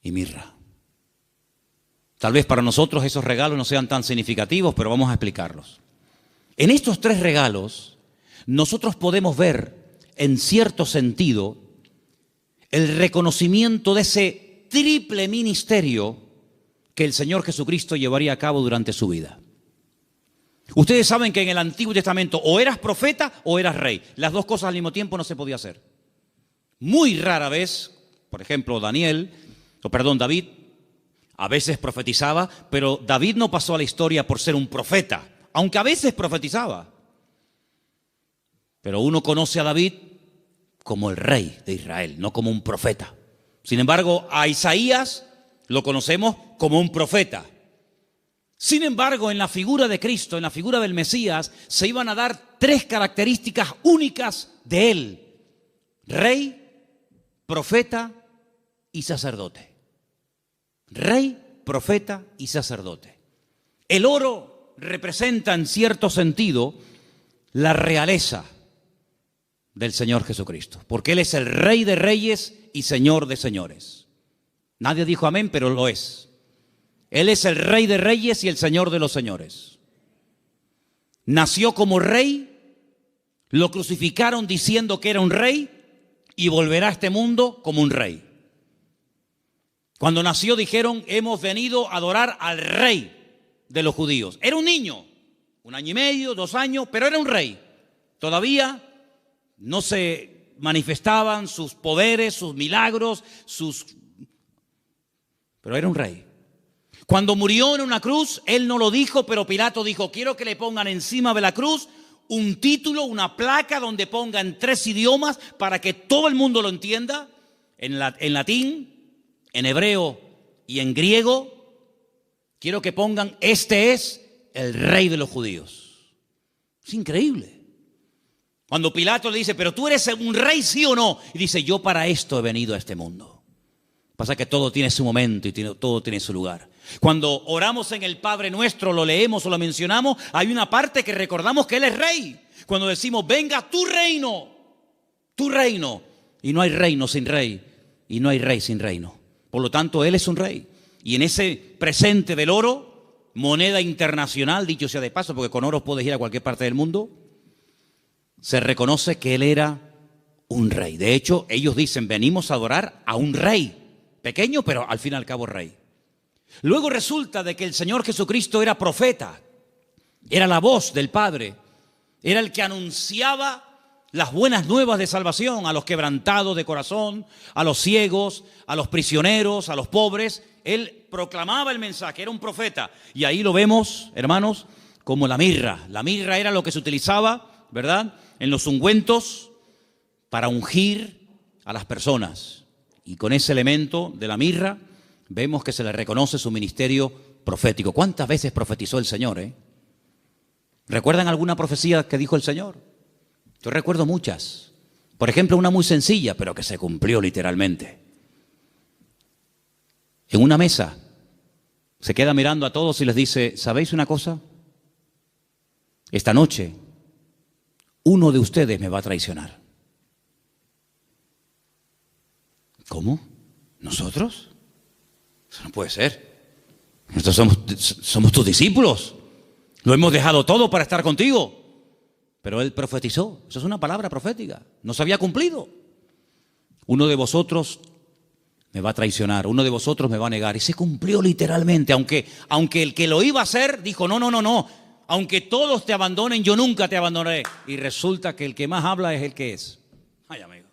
y mirra. Tal vez para nosotros esos regalos no sean tan significativos, pero vamos a explicarlos. En estos 3 regalos, nosotros podemos ver, en cierto sentido, el reconocimiento de ese triple ministerio que el Señor Jesucristo llevaría a cabo durante su vida. Ustedes saben que en el Antiguo Testamento o eras profeta o eras rey. Las dos cosas al mismo tiempo no se podía hacer. Muy rara vez, por ejemplo, David, a veces profetizaba, pero David no pasó a la historia por ser un profeta, aunque a veces profetizaba. Pero uno conoce a David como el rey de Israel, no como un profeta. Sin embargo, a Isaías lo conocemos como un profeta. Sin embargo, en la figura de Cristo, en la figura del Mesías, se iban a dar tres características únicas de él: rey, profeta y sacerdote. Rey, profeta y sacerdote. El oro representa en cierto sentido la realeza del Señor Jesucristo, porque Él es el Rey de reyes y Señor de señores. Nadie dijo amén, pero lo es. Él es el Rey de reyes y el Señor de los señores. Nació como rey, lo crucificaron diciendo que era un rey y volverá a este mundo como un rey. Cuando nació dijeron: hemos venido a adorar al rey de los judíos. Era un niño, 1 año y medio, 2 años, pero era un rey. Todavía no se manifestaban sus poderes, sus milagros, pero era un rey. Cuando murió en una cruz, él no lo dijo, pero Pilato dijo: quiero que le pongan encima de la cruz un título, una placa donde pongan 3 idiomas para que todo el mundo lo entienda, en latín, en hebreo y en griego. Quiero que pongan: este es el rey de los judíos. Es increíble. Cuando Pilato le dice: pero tú eres un rey, ¿sí o no? Y dice: yo para esto he venido a este mundo. Pasa que todo tiene su momento y todo tiene su lugar. Cuando oramos en el Padre Nuestro, lo leemos o lo mencionamos, hay una parte que recordamos que Él es rey. Cuando decimos: venga tu reino, tu reino. Y no hay reino sin rey, y no hay rey sin reino. Por lo tanto, Él es un rey. Y en ese presente del oro, moneda internacional, dicho sea de paso, porque con oro puedes ir a cualquier parte del mundo, se reconoce que Él era un rey. De hecho, ellos dicen: venimos a adorar a un rey. Pequeño, pero al fin y al cabo rey. Luego resulta de que el Señor Jesucristo era profeta. Era la voz del Padre. Era el que anunciaba las buenas nuevas de salvación a los quebrantados de corazón, a los ciegos, a los prisioneros, a los pobres. Él proclamaba el mensaje, era un profeta. Y ahí lo vemos, hermanos, como la mirra. La mirra era lo que se utilizaba, ¿verdad?, en los ungüentos para ungir a las personas. Y con ese elemento de la mirra vemos que se le reconoce su ministerio profético. ¿Cuántas veces profetizó el Señor? ¿Recuerdan alguna profecía que dijo el Señor? Yo recuerdo muchas. Por ejemplo, una muy sencilla, pero que se cumplió literalmente. En una mesa se queda mirando a todos y les dice: ¿sabéis una cosa? Esta noche uno de ustedes me va a traicionar. ¿Cómo? ¿Nosotros? Eso no puede ser. Nosotros somos tus discípulos. Lo hemos dejado todo para estar contigo. Pero Él profetizó. Eso es una palabra profética. No se había cumplido. Uno de vosotros me va a traicionar. Uno de vosotros me va a negar. Y se cumplió literalmente. Aunque el que lo iba a hacer dijo: no. Aunque todos te abandonen, yo nunca te abandonaré. Y resulta que el que más habla es el que es. Ay, amigo.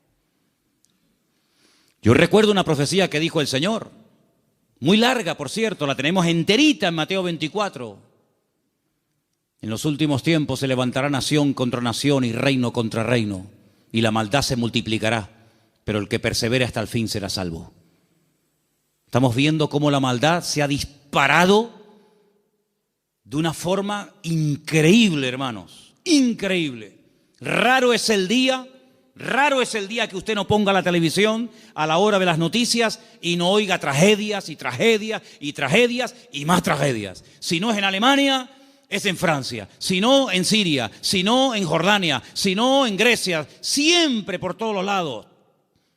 Yo recuerdo una profecía que dijo el Señor, muy larga, por cierto, la tenemos enterita en Mateo 24. En los últimos tiempos se levantará nación contra nación y reino contra reino, y la maldad se multiplicará, pero el que persevere hasta el fin será salvo. Estamos viendo cómo la maldad se ha disparado de una forma increíble, hermanos, increíble. Raro es el día que usted no ponga la televisión a la hora de las noticias y no oiga tragedias y tragedias y tragedias y más tragedias. Si no es en Alemania, es en Francia. Si no, en Siria. Si no, en Jordania. Si no, en Grecia. Siempre por todos los lados.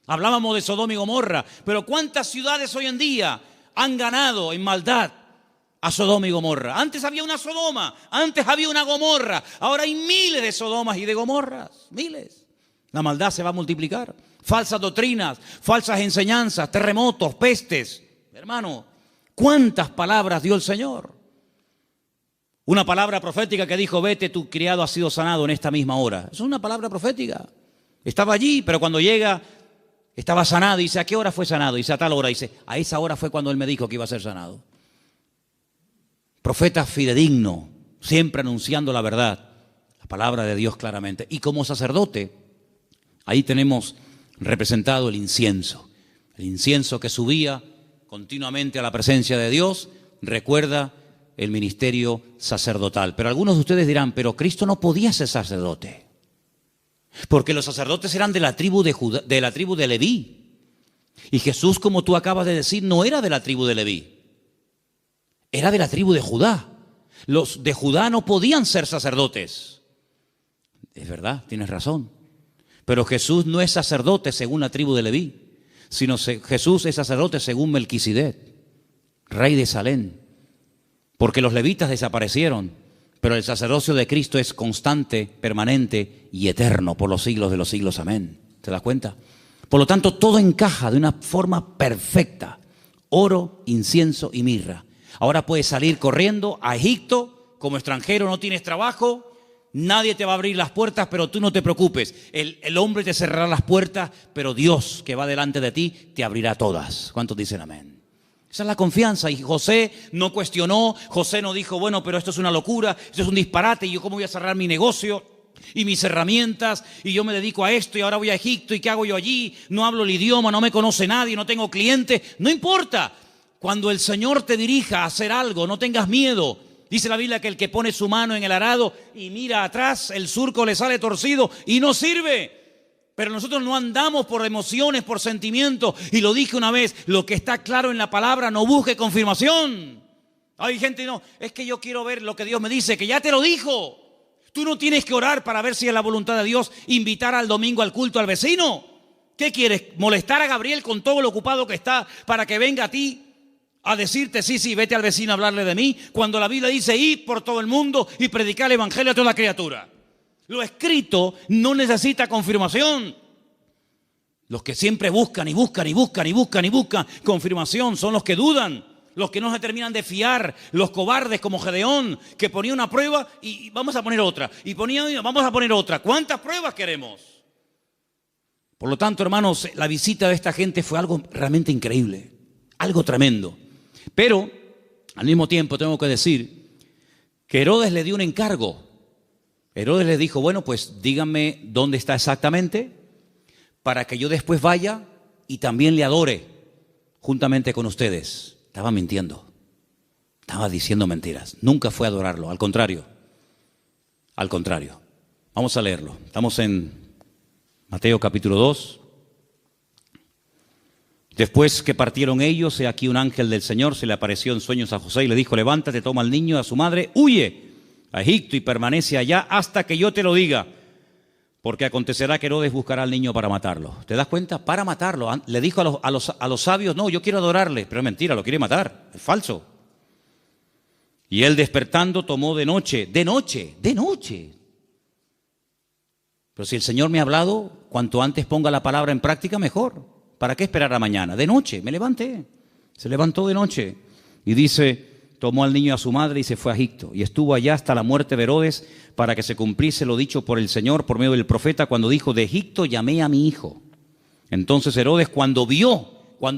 Hablábamos de Sodoma y Gomorra, pero ¿cuántas ciudades hoy en día han ganado en maldad a Sodoma y Gomorra? Antes había una Sodoma, antes había una Gomorra, ahora hay miles de Sodomas y de Gomorras, miles. La maldad se va a multiplicar. Falsas doctrinas, falsas enseñanzas, terremotos, pestes. Hermano, ¿cuántas palabras dio el Señor? Una palabra profética que dijo, vete, tu criado ha sido sanado en esta misma hora. Es una palabra profética. Estaba allí, pero cuando llega, estaba sanado. Dice, ¿a qué hora fue sanado? Dice, a tal hora. Dice, a esa hora fue cuando él me dijo que iba a ser sanado. Profeta fidedigno, siempre anunciando la verdad, la palabra de Dios claramente. Y como sacerdote, ahí tenemos representado el incienso que subía continuamente a la presencia de Dios, recuerda el ministerio sacerdotal. Pero algunos de ustedes dirán, pero Cristo no podía ser sacerdote, porque los sacerdotes eran de la tribu de Judá, de la tribu de Leví. Y Jesús, como tú acabas de decir, no era de la tribu de Leví, era de la tribu de Judá. Los de Judá no podían ser sacerdotes. Es verdad, tienes razón. Pero Jesús no es sacerdote según la tribu de Leví, sino Jesús es sacerdote según Melquisedec, rey de Salem. Porque los levitas desaparecieron, pero el sacerdocio de Cristo es constante, permanente y eterno por los siglos de los siglos. Amén. ¿Te das cuenta? Por lo tanto, todo encaja de una forma perfecta. Oro, incienso y mirra. Ahora puedes salir corriendo a Egipto como extranjero, no tienes trabajo, nadie te va a abrir las puertas, pero tú no te preocupes. El hombre te cerrará las puertas, pero Dios que va delante de ti te abrirá todas. ¿Cuántos dicen amén? Esa es la confianza. Y José no cuestionó, José no dijo, bueno, pero esto es una locura, esto es un disparate, y yo cómo voy a cerrar mi negocio y mis herramientas, y yo me dedico a esto y ahora voy a Egipto, y qué hago yo allí, no hablo el idioma, no me conoce nadie, no tengo clientes. No importa. Cuando el Señor te dirija a hacer algo, no tengas miedo. Dice la Biblia que el que pone su mano en el arado y mira atrás, el surco le sale torcido y no sirve. Pero nosotros no andamos por emociones, por sentimientos. Y lo dije una vez, lo que está claro en la palabra, no busque confirmación. Hay gente, no, es que yo quiero ver lo que Dios me dice, que ya te lo dijo. Tú no tienes que orar para ver si es la voluntad de Dios invitar al domingo al culto al vecino. ¿Qué quieres? ¿Molestar a Gabriel con todo lo ocupado que está para que venga a ti a decirte, sí, vete al vecino a hablarle de mí? Cuando la Biblia dice, id por todo el mundo y predicar el evangelio a toda criatura. Lo escrito no necesita confirmación. Los que siempre buscan confirmación son los que dudan, los que no se terminan de fiar, los cobardes como Gedeón, que ponía una prueba y vamos a poner otra, y vamos a poner otra. ¿Cuántas pruebas queremos? Por lo tanto, hermanos, la visita de esta gente fue algo realmente increíble, algo tremendo. Pero, al mismo tiempo, tengo que decir que Herodes le dio un encargo. Herodes le dijo, bueno, pues díganme dónde está exactamente para que yo después vaya y también le adore juntamente con ustedes. Estaba mintiendo, estaba diciendo mentiras. Nunca fue a adorarlo, al contrario. Vamos a leerlo. Estamos en Mateo capítulo 2. Después que partieron ellos, he aquí un ángel del Señor se le apareció en sueños a José y le dijo, levántate, toma al niño y a su madre, huye a Egipto y permanece allá hasta que yo te lo diga, porque acontecerá que Herodes buscará al niño para matarlo. ¿Te das cuenta? Para matarlo. Le dijo a los sabios, no, yo quiero adorarle, pero es mentira, lo quiere matar, es falso. Y él despertando tomó de noche. Pero si el Señor me ha hablado, cuanto antes ponga la palabra en práctica, mejor. ¿Para qué esperar a mañana? De noche, me levanté. Se levantó de noche y dice, tomó al niño y a su madre y se fue a Egipto. Y estuvo allá hasta la muerte de Herodes para que se cumpliese lo dicho por el Señor por medio del profeta cuando dijo, de Egipto llamé a mi hijo. Entonces Herodes cuando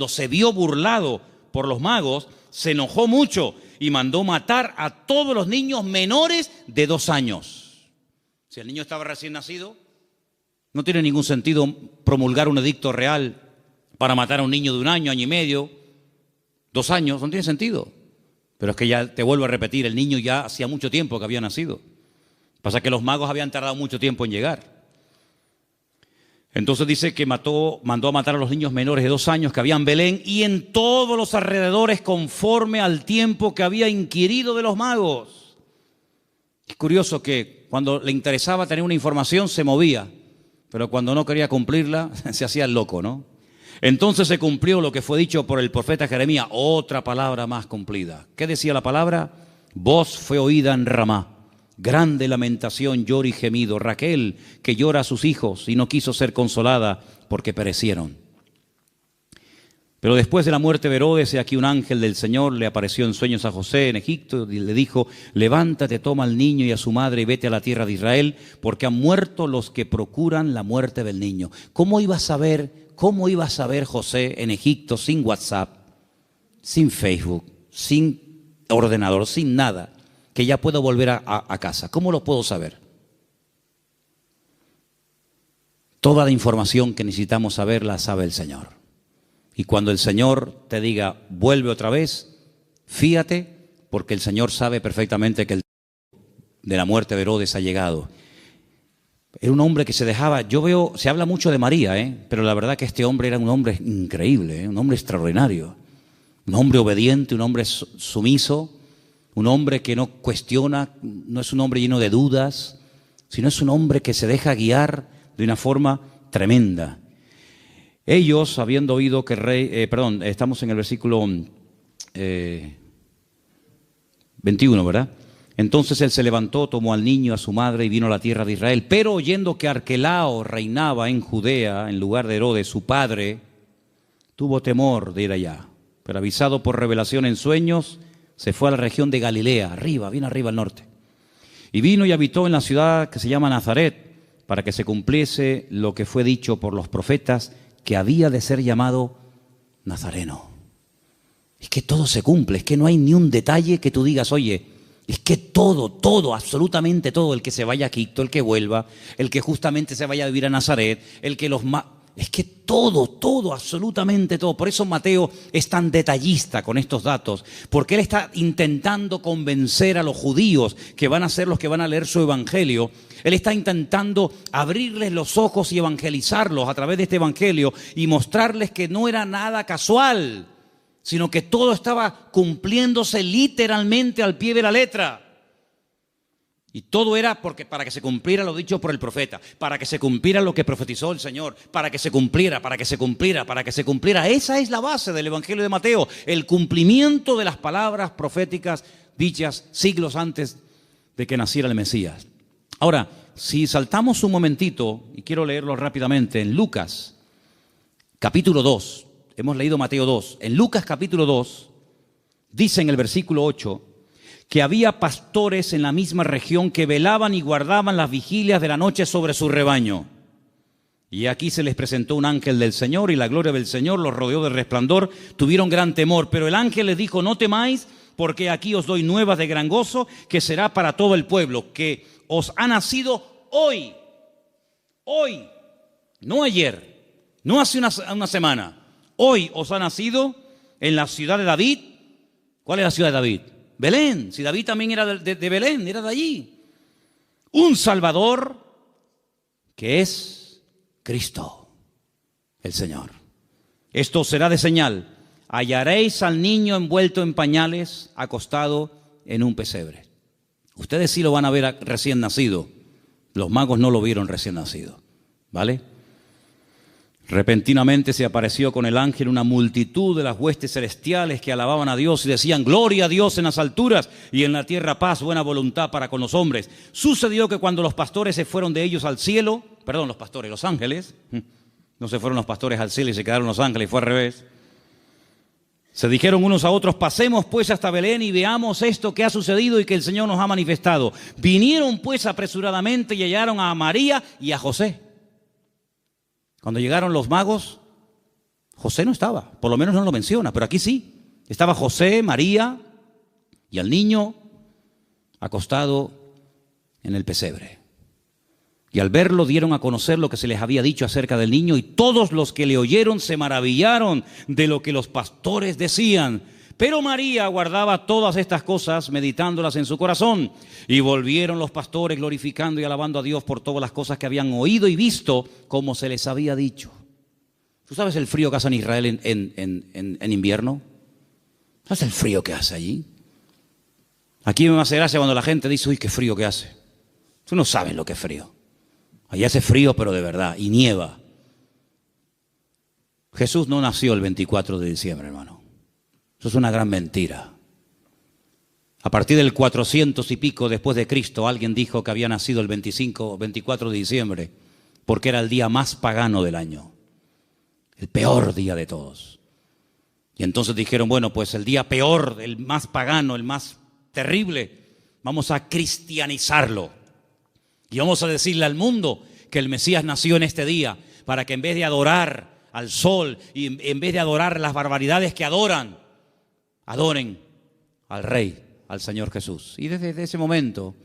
se vio burlado por los magos, se enojó mucho y mandó matar a todos los niños menores de 2 años. Si el niño estaba recién nacido, no tiene ningún sentido promulgar un edicto real para matar a un niño de 1 año, año y medio, 2 años, no tiene sentido. Pero es que ya te vuelvo a repetir, el niño ya hacía mucho tiempo que había nacido. Pasa que los magos habían tardado mucho tiempo en llegar. Entonces dice que mandó a matar a los niños menores de 2 años que había en Belén y en todos los alrededores conforme al tiempo que había inquirido de los magos. Es curioso que cuando le interesaba tener una información se movía, pero cuando no quería cumplirla se hacía el loco, ¿no? Entonces se cumplió lo que fue dicho por el profeta Jeremías, otra palabra más cumplida. ¿Qué decía la palabra? Voz fue oída en Ramá, grande lamentación, lloro y gemido. Raquel, que llora a sus hijos y no quiso ser consolada porque perecieron. Pero después de la muerte de Herodes, he aquí un ángel del Señor le apareció en sueños a José en Egipto y le dijo: levántate, toma al niño y a su madre y vete a la tierra de Israel, porque han muerto los que procuran la muerte del niño. ¿Cómo iba a saber José en Egipto sin WhatsApp, sin Facebook, sin ordenador, sin nada, que ya puedo volver a casa? ¿Cómo lo puedo saber? Toda la información que necesitamos saber la sabe el Señor. Y cuando el Señor te diga, vuelve otra vez, fíate, porque el Señor sabe perfectamente que el tiempo de la muerte de Herodes ha llegado. Era un hombre que se dejaba, se habla mucho de María, pero la verdad que este hombre era un hombre increíble, un hombre extraordinario, un hombre obediente, un hombre sumiso, un hombre que no cuestiona, no es un hombre lleno de dudas, sino es un hombre que se deja guiar de una forma tremenda. Ellos, habiendo oído que el rey, estamos en el versículo 21, ¿verdad? Entonces él se levantó, tomó al niño, a su madre y vino a la tierra de Israel. Pero oyendo que Arquelao reinaba en Judea, en lugar de Herodes, su padre, tuvo temor de ir allá. Pero avisado por revelación en sueños, se fue a la región de Galilea, bien arriba al norte. Y vino y habitó en la ciudad que se llama Nazaret, para que se cumpliese lo que fue dicho por los profetas, que había de ser llamado Nazareno. Es que todo se cumple, es que no hay ni un detalle que tú digas, oye, es que todo, absolutamente todo, el que se vaya a Quito, el que vuelva, el que justamente se vaya a vivir a Nazaret, el que es que todo, absolutamente todo. Por eso Mateo es tan detallista con estos datos, porque él está intentando convencer a los judíos que van a ser los que van a leer su evangelio. Él está intentando abrirles los ojos y evangelizarlos a través de este evangelio y mostrarles que no era nada casual, sino que todo estaba cumpliéndose literalmente al pie de la letra. Y todo era para que se cumpliera lo dicho por el profeta, para que se cumpliera lo que profetizó el Señor, para que se cumpliera. Esa es la base del Evangelio de Mateo, el cumplimiento de las palabras proféticas dichas siglos antes de que naciera el Mesías. Ahora, si saltamos un momentito, y quiero leerlo rápidamente, en Lucas, capítulo 2, hemos leído Mateo 2, en Lucas capítulo 2, dice en el versículo 8, que había pastores en la misma región que velaban y guardaban las vigilias de la noche sobre su rebaño. Y aquí se les presentó un ángel del Señor, y la gloria del Señor los rodeó de resplandor. Tuvieron gran temor, pero el ángel les dijo: no temáis, porque aquí os doy nuevas de gran gozo, que será para todo el pueblo, que os ha nacido hoy, no ayer, no hace una semana, hoy os ha nacido en la ciudad de David. ¿Cuál es la ciudad de David? Belén. Si David también era de Belén, era de allí. Un Salvador que es Cristo, el Señor. Esto será de señal: hallaréis al niño envuelto en pañales, acostado en un pesebre. Ustedes sí lo van a ver recién nacido. Los magos no lo vieron recién nacido, ¿vale? Repentinamente se apareció con el ángel una multitud de las huestes celestiales que alababan a Dios y decían: gloria a Dios en las alturas y en la tierra paz, buena voluntad para con los hombres. Sucedió que cuando los pastores se fueron de ellos al cielo, los ángeles, no se fueron los pastores al cielo y se quedaron los ángeles, fue al revés. Se dijeron unos a otros: pasemos pues hasta Belén y veamos esto que ha sucedido y que el Señor nos ha manifestado. Vinieron pues apresuradamente y hallaron a María y a José. Cuando llegaron los magos, José no estaba, por lo menos no lo menciona, pero aquí sí. Estaba José, María y al niño acostado en el pesebre. Y al verlo dieron a conocer lo que se les había dicho acerca del niño, y todos los que le oyeron se maravillaron de lo que los pastores decían. Pero María guardaba todas estas cosas, meditándolas en su corazón. Y volvieron los pastores glorificando y alabando a Dios por todas las cosas que habían oído y visto, como se les había dicho. ¿Tú sabes el frío que hace en Israel en invierno? ¿Sabes el frío que hace allí? Aquí me hace gracia cuando la gente dice: uy, qué frío que hace. Tú no sabes lo que es frío. Allí hace frío, pero de verdad, y nieva. Jesús no nació el 24 de diciembre, hermano. Eso es una gran mentira. A partir del 400 y pico después de Cristo, alguien dijo que había nacido el 24 de diciembre, porque era el día más pagano del año, el peor día de todos. Y entonces dijeron, bueno, pues el día peor, el más pagano, el más terrible, vamos a cristianizarlo. Y vamos a decirle al mundo que el Mesías nació en este día, para que en vez de adorar al sol y en vez de adorar las barbaridades que adoran, adoren al Rey, al Señor Jesús. Y desde ese momento,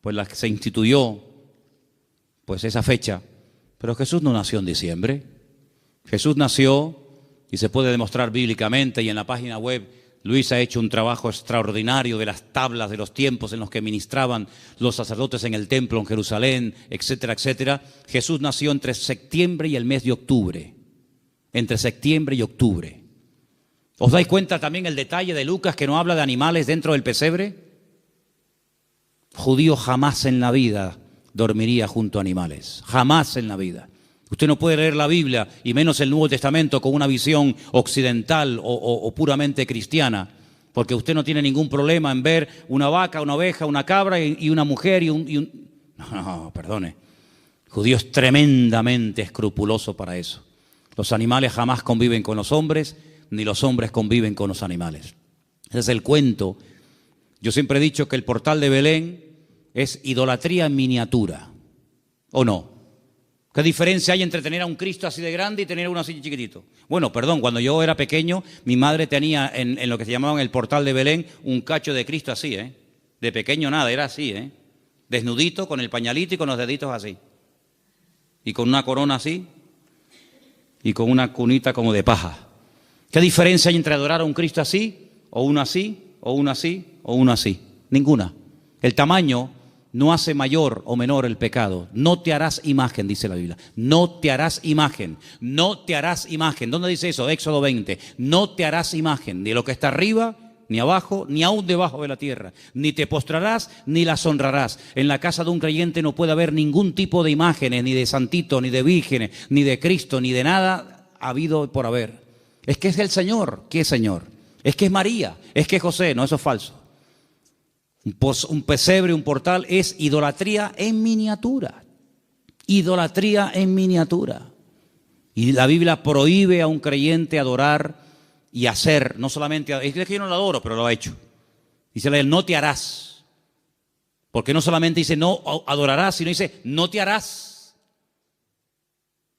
pues se instituyó pues esa fecha. Pero Jesús no nació en diciembre. Jesús nació, y se puede demostrar bíblicamente, y en la página web Luis ha hecho un trabajo extraordinario de las tablas de los tiempos en los que ministraban los sacerdotes en el templo en Jerusalén, etcétera, etcétera. Jesús nació entre septiembre y el mes de octubre. Entre septiembre y octubre. ¿Os dais cuenta también el detalle de Lucas que no habla de animales dentro del pesebre? Judío jamás en la vida dormiría junto a animales. Jamás en la vida. Usted no puede leer la Biblia, y menos el Nuevo Testamento, con una visión occidental o puramente cristiana, porque usted no tiene ningún problema en ver una vaca, una oveja, una cabra y una mujer y un... No, perdone. Judío es tremendamente escrupuloso para eso. Los animales jamás conviven con los hombres, ni los hombres conviven con los animales. Ese es el cuento. Yo siempre he dicho que el portal de Belén es idolatría en miniatura, ¿o no? ¿Qué diferencia hay entre tener a un Cristo así de grande y tener uno así chiquitito? Bueno, perdón, cuando yo era pequeño, mi madre tenía en lo que se llamaba el portal de Belén un cacho de Cristo así, ¿eh? De pequeño nada, era así, ¿eh? Desnudito, con el pañalito y con los deditos así. Y con una corona así, y con una cunita como de paja. ¿Qué diferencia hay entre adorar a un Cristo así, o uno así, o uno así, o uno así? Ninguna. El tamaño no hace mayor o menor el pecado. No te harás imagen, dice la Biblia. No te harás imagen. No te harás imagen. ¿Dónde dice eso? Éxodo 20. No te harás imagen de lo que está arriba, ni abajo, ni aún debajo de la tierra. Ni te postrarás, ni las honrarás. En la casa de un creyente no puede haber ningún tipo de imágenes, ni de santitos, ni de vírgenes, ni de Cristo, ni de nada habido por haber. Es que es el Señor. ¿Qué Señor? Es que es María. Es que es José. No, eso es falso. Un pesebre, un portal, es idolatría en miniatura. Idolatría en miniatura. Y la Biblia prohíbe a un creyente adorar y hacer, no solamente, es que yo no lo adoro, pero lo ha hecho. Dice la Biblia, no te harás. Porque no solamente dice no adorarás, sino dice no te harás.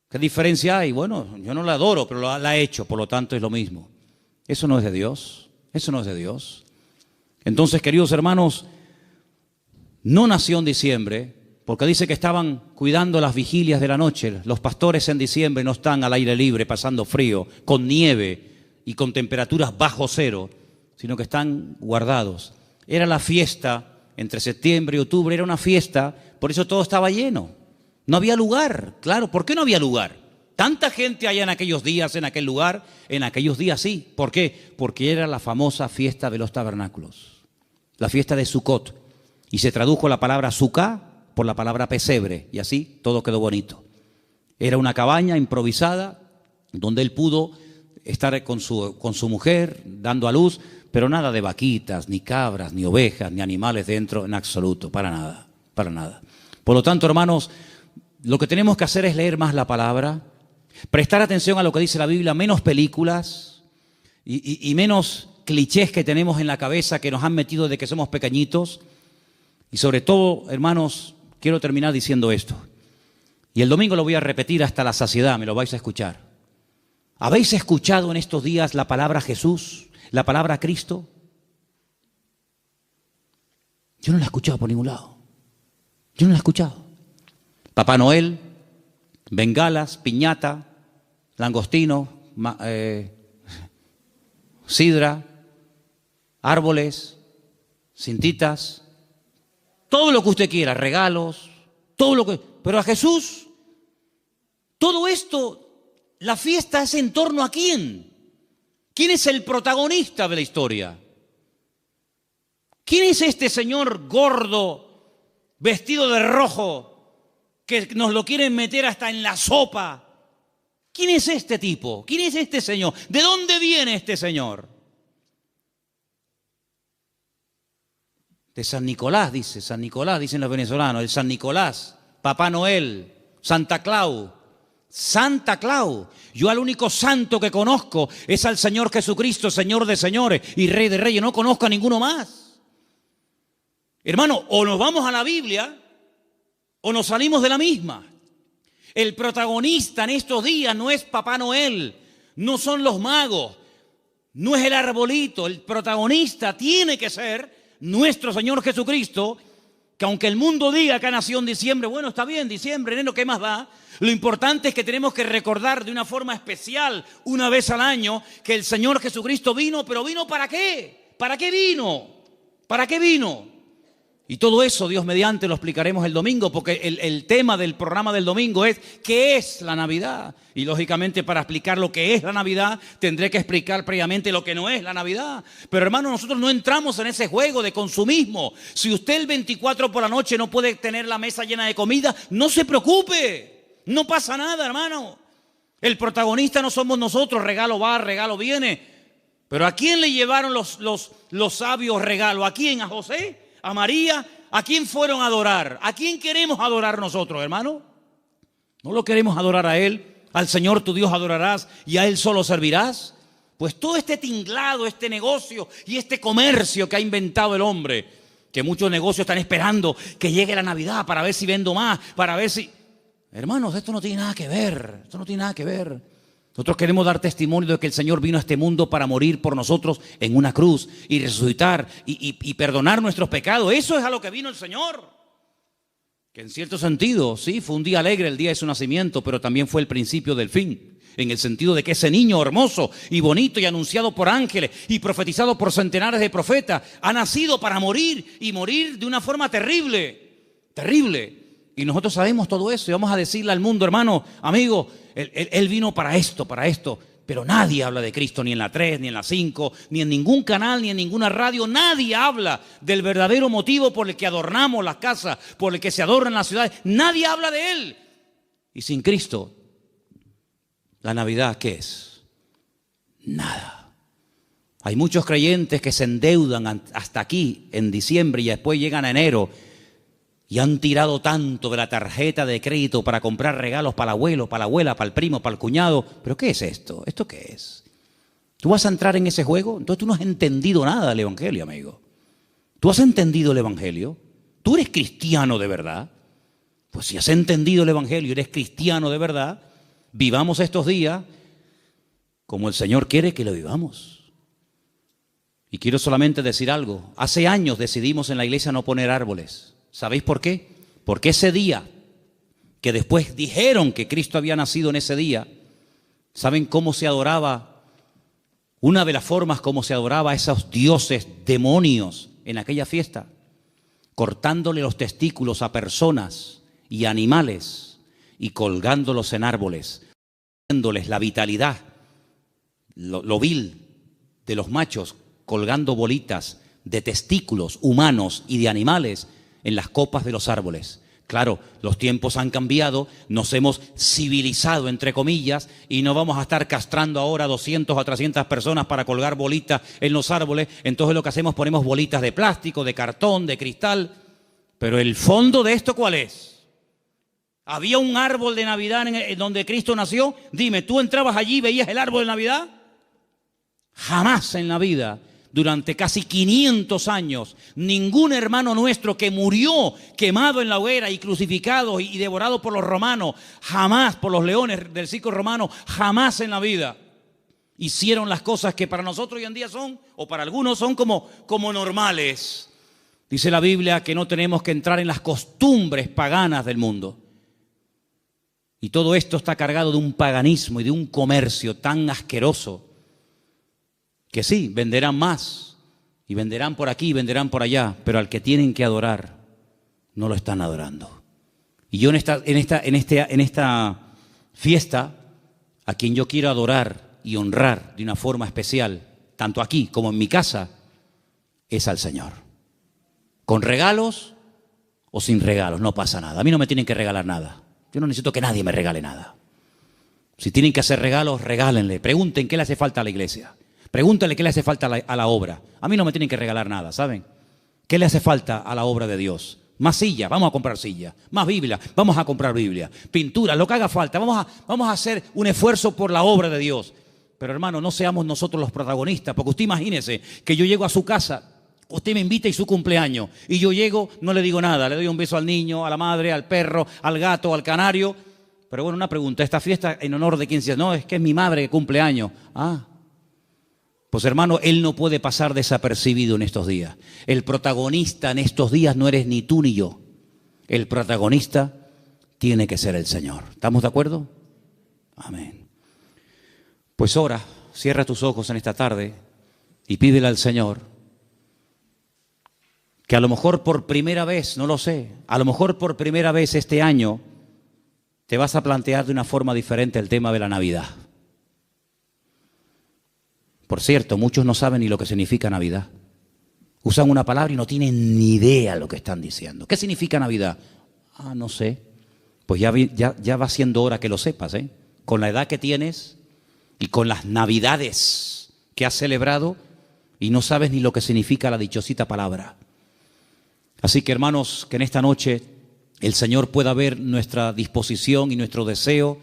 ¿Qué diferencia hay? Bueno, yo no la adoro, pero la ha hecho, por lo tanto es lo mismo. Eso no es de Dios. Eso no es de Dios. Entonces, queridos hermanos, no nació en diciembre, porque dice que estaban cuidando las vigilias de la noche. Los pastores en diciembre no están al aire libre, pasando frío, con nieve y con temperaturas bajo cero, sino que están guardados. Era la fiesta, entre septiembre y octubre, era una fiesta, por eso todo estaba lleno. No había lugar, claro, ¿por qué no había lugar? Tanta gente hay en aquellos días, en aquel lugar, en aquellos días sí. ¿Por qué? Porque era la famosa fiesta de los tabernáculos. La fiesta de Sucot, y se tradujo la palabra Sucá por la palabra pesebre, y así todo quedó bonito. Era una cabaña improvisada donde él pudo estar con su mujer dando a luz, pero nada de vaquitas, ni cabras, ni ovejas, ni animales dentro en absoluto, para nada, para nada. Por lo tanto, hermanos, lo que tenemos que hacer es leer más la palabra, prestar atención a lo que dice la Biblia, menos películas y menos clichés que tenemos en la cabeza que nos han metido desde que somos pequeñitos. Y sobre todo, hermanos, quiero terminar diciendo esto. Y el domingo lo voy a repetir hasta la saciedad, me lo vais a escuchar. ¿Habéis escuchado en estos días la palabra Jesús, la palabra Cristo? Yo no la he escuchado por ningún lado. Yo no la he escuchado. Papá Noel, bengalas, piñata, langostino, sidra, árboles, cintitas, todo lo que usted quiera, regalos, todo lo que... Pero a Jesús, todo esto, la fiesta es en torno a ¿quién? ¿Quién es el protagonista de la historia? ¿Quién es este señor gordo, vestido de rojo, que nos lo quieren meter hasta en la sopa? ¿Quién es este tipo? ¿Quién es este señor? ¿De dónde viene este señor? De San Nicolás, dicen los venezolanos, el San Nicolás, Papá Noel, Santa Claus, Santa Claus. Yo al único santo que conozco es al Señor Jesucristo, Señor de señores y Rey de reyes. No conozco a ninguno más. Hermano, o nos vamos a la Biblia o nos salimos de la misma. El protagonista en estos días no es Papá Noel, no son los magos, no es el arbolito. El protagonista tiene que ser nuestro Señor Jesucristo, que aunque el mundo diga que ha nacido en diciembre, bueno, está bien, diciembre, enero, ¿qué más da? Lo importante es que tenemos que recordar de una forma especial, una vez al año, que el Señor Jesucristo vino, pero ¿vino para qué? ¿Para qué vino? ¿Para qué vino? Y todo eso, Dios mediante, lo explicaremos el domingo, porque el tema del programa del domingo es ¿qué es la Navidad? Y lógicamente para explicar lo que es la Navidad, tendré que explicar previamente lo que no es la Navidad. Pero hermano, nosotros no entramos en ese juego de consumismo. Si usted el 24 por la noche no puede tener la mesa llena de comida, no se preocupe, no pasa nada, hermano. El protagonista no somos nosotros, regalo va, regalo viene. Pero ¿a quién le llevaron los sabios regalos? ¿A quién? ¿A José? ¿A María? ¿A quién fueron a adorar? ¿A quién queremos adorar nosotros, hermano? ¿No lo queremos adorar a Él? ¿Al Señor tu Dios adorarás y a Él solo servirás? Pues todo este tinglado, este negocio y este comercio que ha inventado el hombre, que muchos negocios están esperando que llegue la Navidad para ver si vendo más, para ver si... Hermanos, esto no tiene nada que ver, esto no tiene nada que ver. Nosotros queremos dar testimonio de que el Señor vino a este mundo para morir por nosotros en una cruz y resucitar y perdonar nuestros pecados. Eso es a lo que vino el Señor. Que en cierto sentido, sí, fue un día alegre el día de su nacimiento, pero también fue el principio del fin. En el sentido de que ese niño hermoso y bonito y anunciado por ángeles y profetizado por centenares de profetas ha nacido para morir y morir de una forma terrible, terrible. Y nosotros sabemos todo eso y vamos a decirle al mundo, hermano, amigo, Él vino para esto, pero nadie habla de Cristo, ni en la 3, ni en la 5, ni en ningún canal, ni en ninguna radio. Nadie habla del verdadero motivo por el que adornamos las casas, por el que se adornan las ciudades. Nadie habla de Él. Y sin Cristo, ¿la Navidad qué es? Nada. Hay muchos creyentes que se endeudan hasta aquí en diciembre y después llegan a enero y han tirado tanto de la tarjeta de crédito para comprar regalos para el abuelo, para la abuela, para el primo, para el cuñado. ¿Pero qué es esto? ¿Esto qué es? ¿Tú vas a entrar en ese juego? Entonces tú no has entendido nada del Evangelio, amigo. ¿Tú has entendido el Evangelio? ¿Tú eres cristiano de verdad? Pues si has entendido el Evangelio y eres cristiano de verdad, vivamos estos días como el Señor quiere que lo vivamos. Y quiero solamente decir algo. Hace años decidimos en la iglesia no poner árboles. ¿Sabéis por qué? Porque ese día, que después dijeron que Cristo había nacido en ese día, ¿saben cómo se adoraba? Una de las formas como se adoraba a esos dioses demonios en aquella fiesta, cortándole los testículos a personas y animales y colgándolos en árboles, dándoles la vitalidad, lo vil de los machos, colgando bolitas de testículos humanos y de animales en las copas de los árboles. Claro, los tiempos han cambiado, nos hemos civilizado, entre comillas, y no vamos a estar castrando ahora 200 o 300 personas para colgar bolitas en los árboles. Entonces lo que hacemos, ponemos bolitas de plástico, de cartón, de cristal. Pero el fondo de esto, ¿cuál es? ¿Había un árbol de Navidad en donde Cristo nació? Dime, ¿tú entrabas allí y veías el árbol de Navidad? Jamás en la vida. Durante casi 500 años, ningún hermano nuestro que murió quemado en la hoguera y crucificado y devorado por los romanos, jamás, por los leones del circo romano, jamás en la vida hicieron las cosas que para nosotros hoy en día son, o para algunos son como normales. Dice la Biblia que no tenemos que entrar en las costumbres paganas del mundo. Y todo esto está cargado de un paganismo y de un comercio tan asqueroso que sí, venderán más y venderán por aquí y venderán por allá, pero al que tienen que adorar no lo están adorando. Y yo en esta fiesta, a quien yo quiero adorar y honrar de una forma especial, tanto aquí como en mi casa, es al Señor. Con regalos o sin regalos, no pasa nada. A mí no me tienen que regalar nada. Yo no necesito que nadie me regale nada. Si tienen que hacer regalos, regálenle. Pregunten qué le hace falta a la iglesia. Pregúntale qué le hace falta a la obra. A mí no me tienen que regalar nada, ¿saben? ¿Qué le hace falta a la obra de Dios? Más silla, vamos a comprar silla. Más Biblia, vamos a comprar Biblia. Pintura, lo que haga falta. Vamos a hacer un esfuerzo por la obra de Dios. Pero hermano, no seamos nosotros los protagonistas, porque usted imagínese que yo llego a su casa, usted me invita y su cumpleaños, y yo llego, no le digo nada, le doy un beso al niño, a la madre, al perro, al gato, al canario. Pero bueno, una pregunta, ¿esta fiesta en honor de quién se hace? No, es que es mi madre que cumple años. Pues hermano, él no puede pasar desapercibido en estos días. El protagonista en estos días no eres ni tú ni yo. El protagonista tiene que ser el Señor. ¿Estamos de acuerdo? Amén. Pues ora, cierra tus ojos en esta tarde y pídele al Señor que a lo mejor por primera vez, no lo sé, a lo mejor por primera vez este año te vas a plantear de una forma diferente el tema de la Navidad. Por cierto, muchos no saben ni lo que significa Navidad. Usan una palabra y no tienen ni idea lo que están diciendo. ¿Qué significa Navidad? No sé. Pues ya va siendo hora que lo sepas, ¿eh? Con la edad que tienes y con las Navidades que has celebrado y no sabes ni lo que significa la dichosita palabra. Así que hermanos, que en esta noche el Señor pueda ver nuestra disposición y nuestro deseo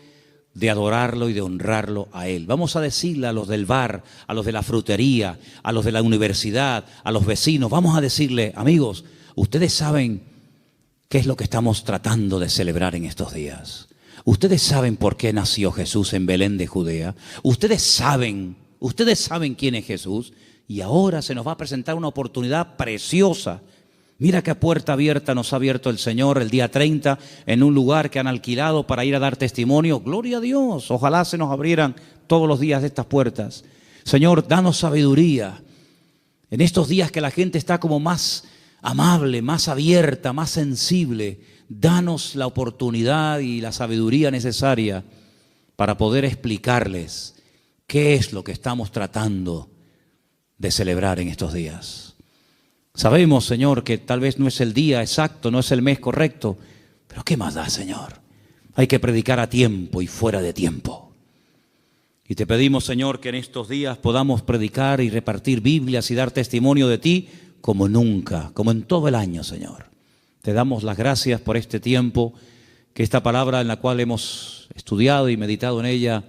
de adorarlo y de honrarlo a Él. Vamos a decirle a los del bar, a los de la frutería, a los de la universidad, a los vecinos, vamos a decirle, amigos, ustedes saben qué es lo que estamos tratando de celebrar en estos días. Ustedes saben por qué nació Jesús en Belén de Judea. Ustedes saben quién es Jesús. Y ahora se nos va a presentar una oportunidad preciosa. Mira qué puerta abierta nos ha abierto el Señor el día 30 en un lugar que han alquilado para ir a dar testimonio. Gloria a Dios, ojalá se nos abrieran todos los días estas puertas. Señor, danos sabiduría. En estos días que la gente está como más amable, más abierta, más sensible, danos la oportunidad y la sabiduría necesaria para poder explicarles qué es lo que estamos tratando de celebrar en estos días. Sabemos, Señor, que tal vez no es el día exacto, no es el mes correcto, pero ¿qué más da, Señor? Hay que predicar a tiempo y fuera de tiempo. Y te pedimos, Señor, que en estos días podamos predicar y repartir Biblias y dar testimonio de ti como nunca, como en todo el año, Señor. Te damos las gracias por este tiempo, que esta palabra en la cual hemos estudiado y meditado en ella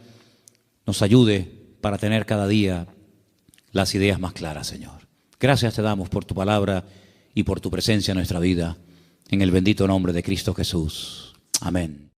nos ayude para tener cada día las ideas más claras, Señor. Gracias te damos por tu palabra y por tu presencia en nuestra vida. En el bendito nombre de Cristo Jesús. Amén.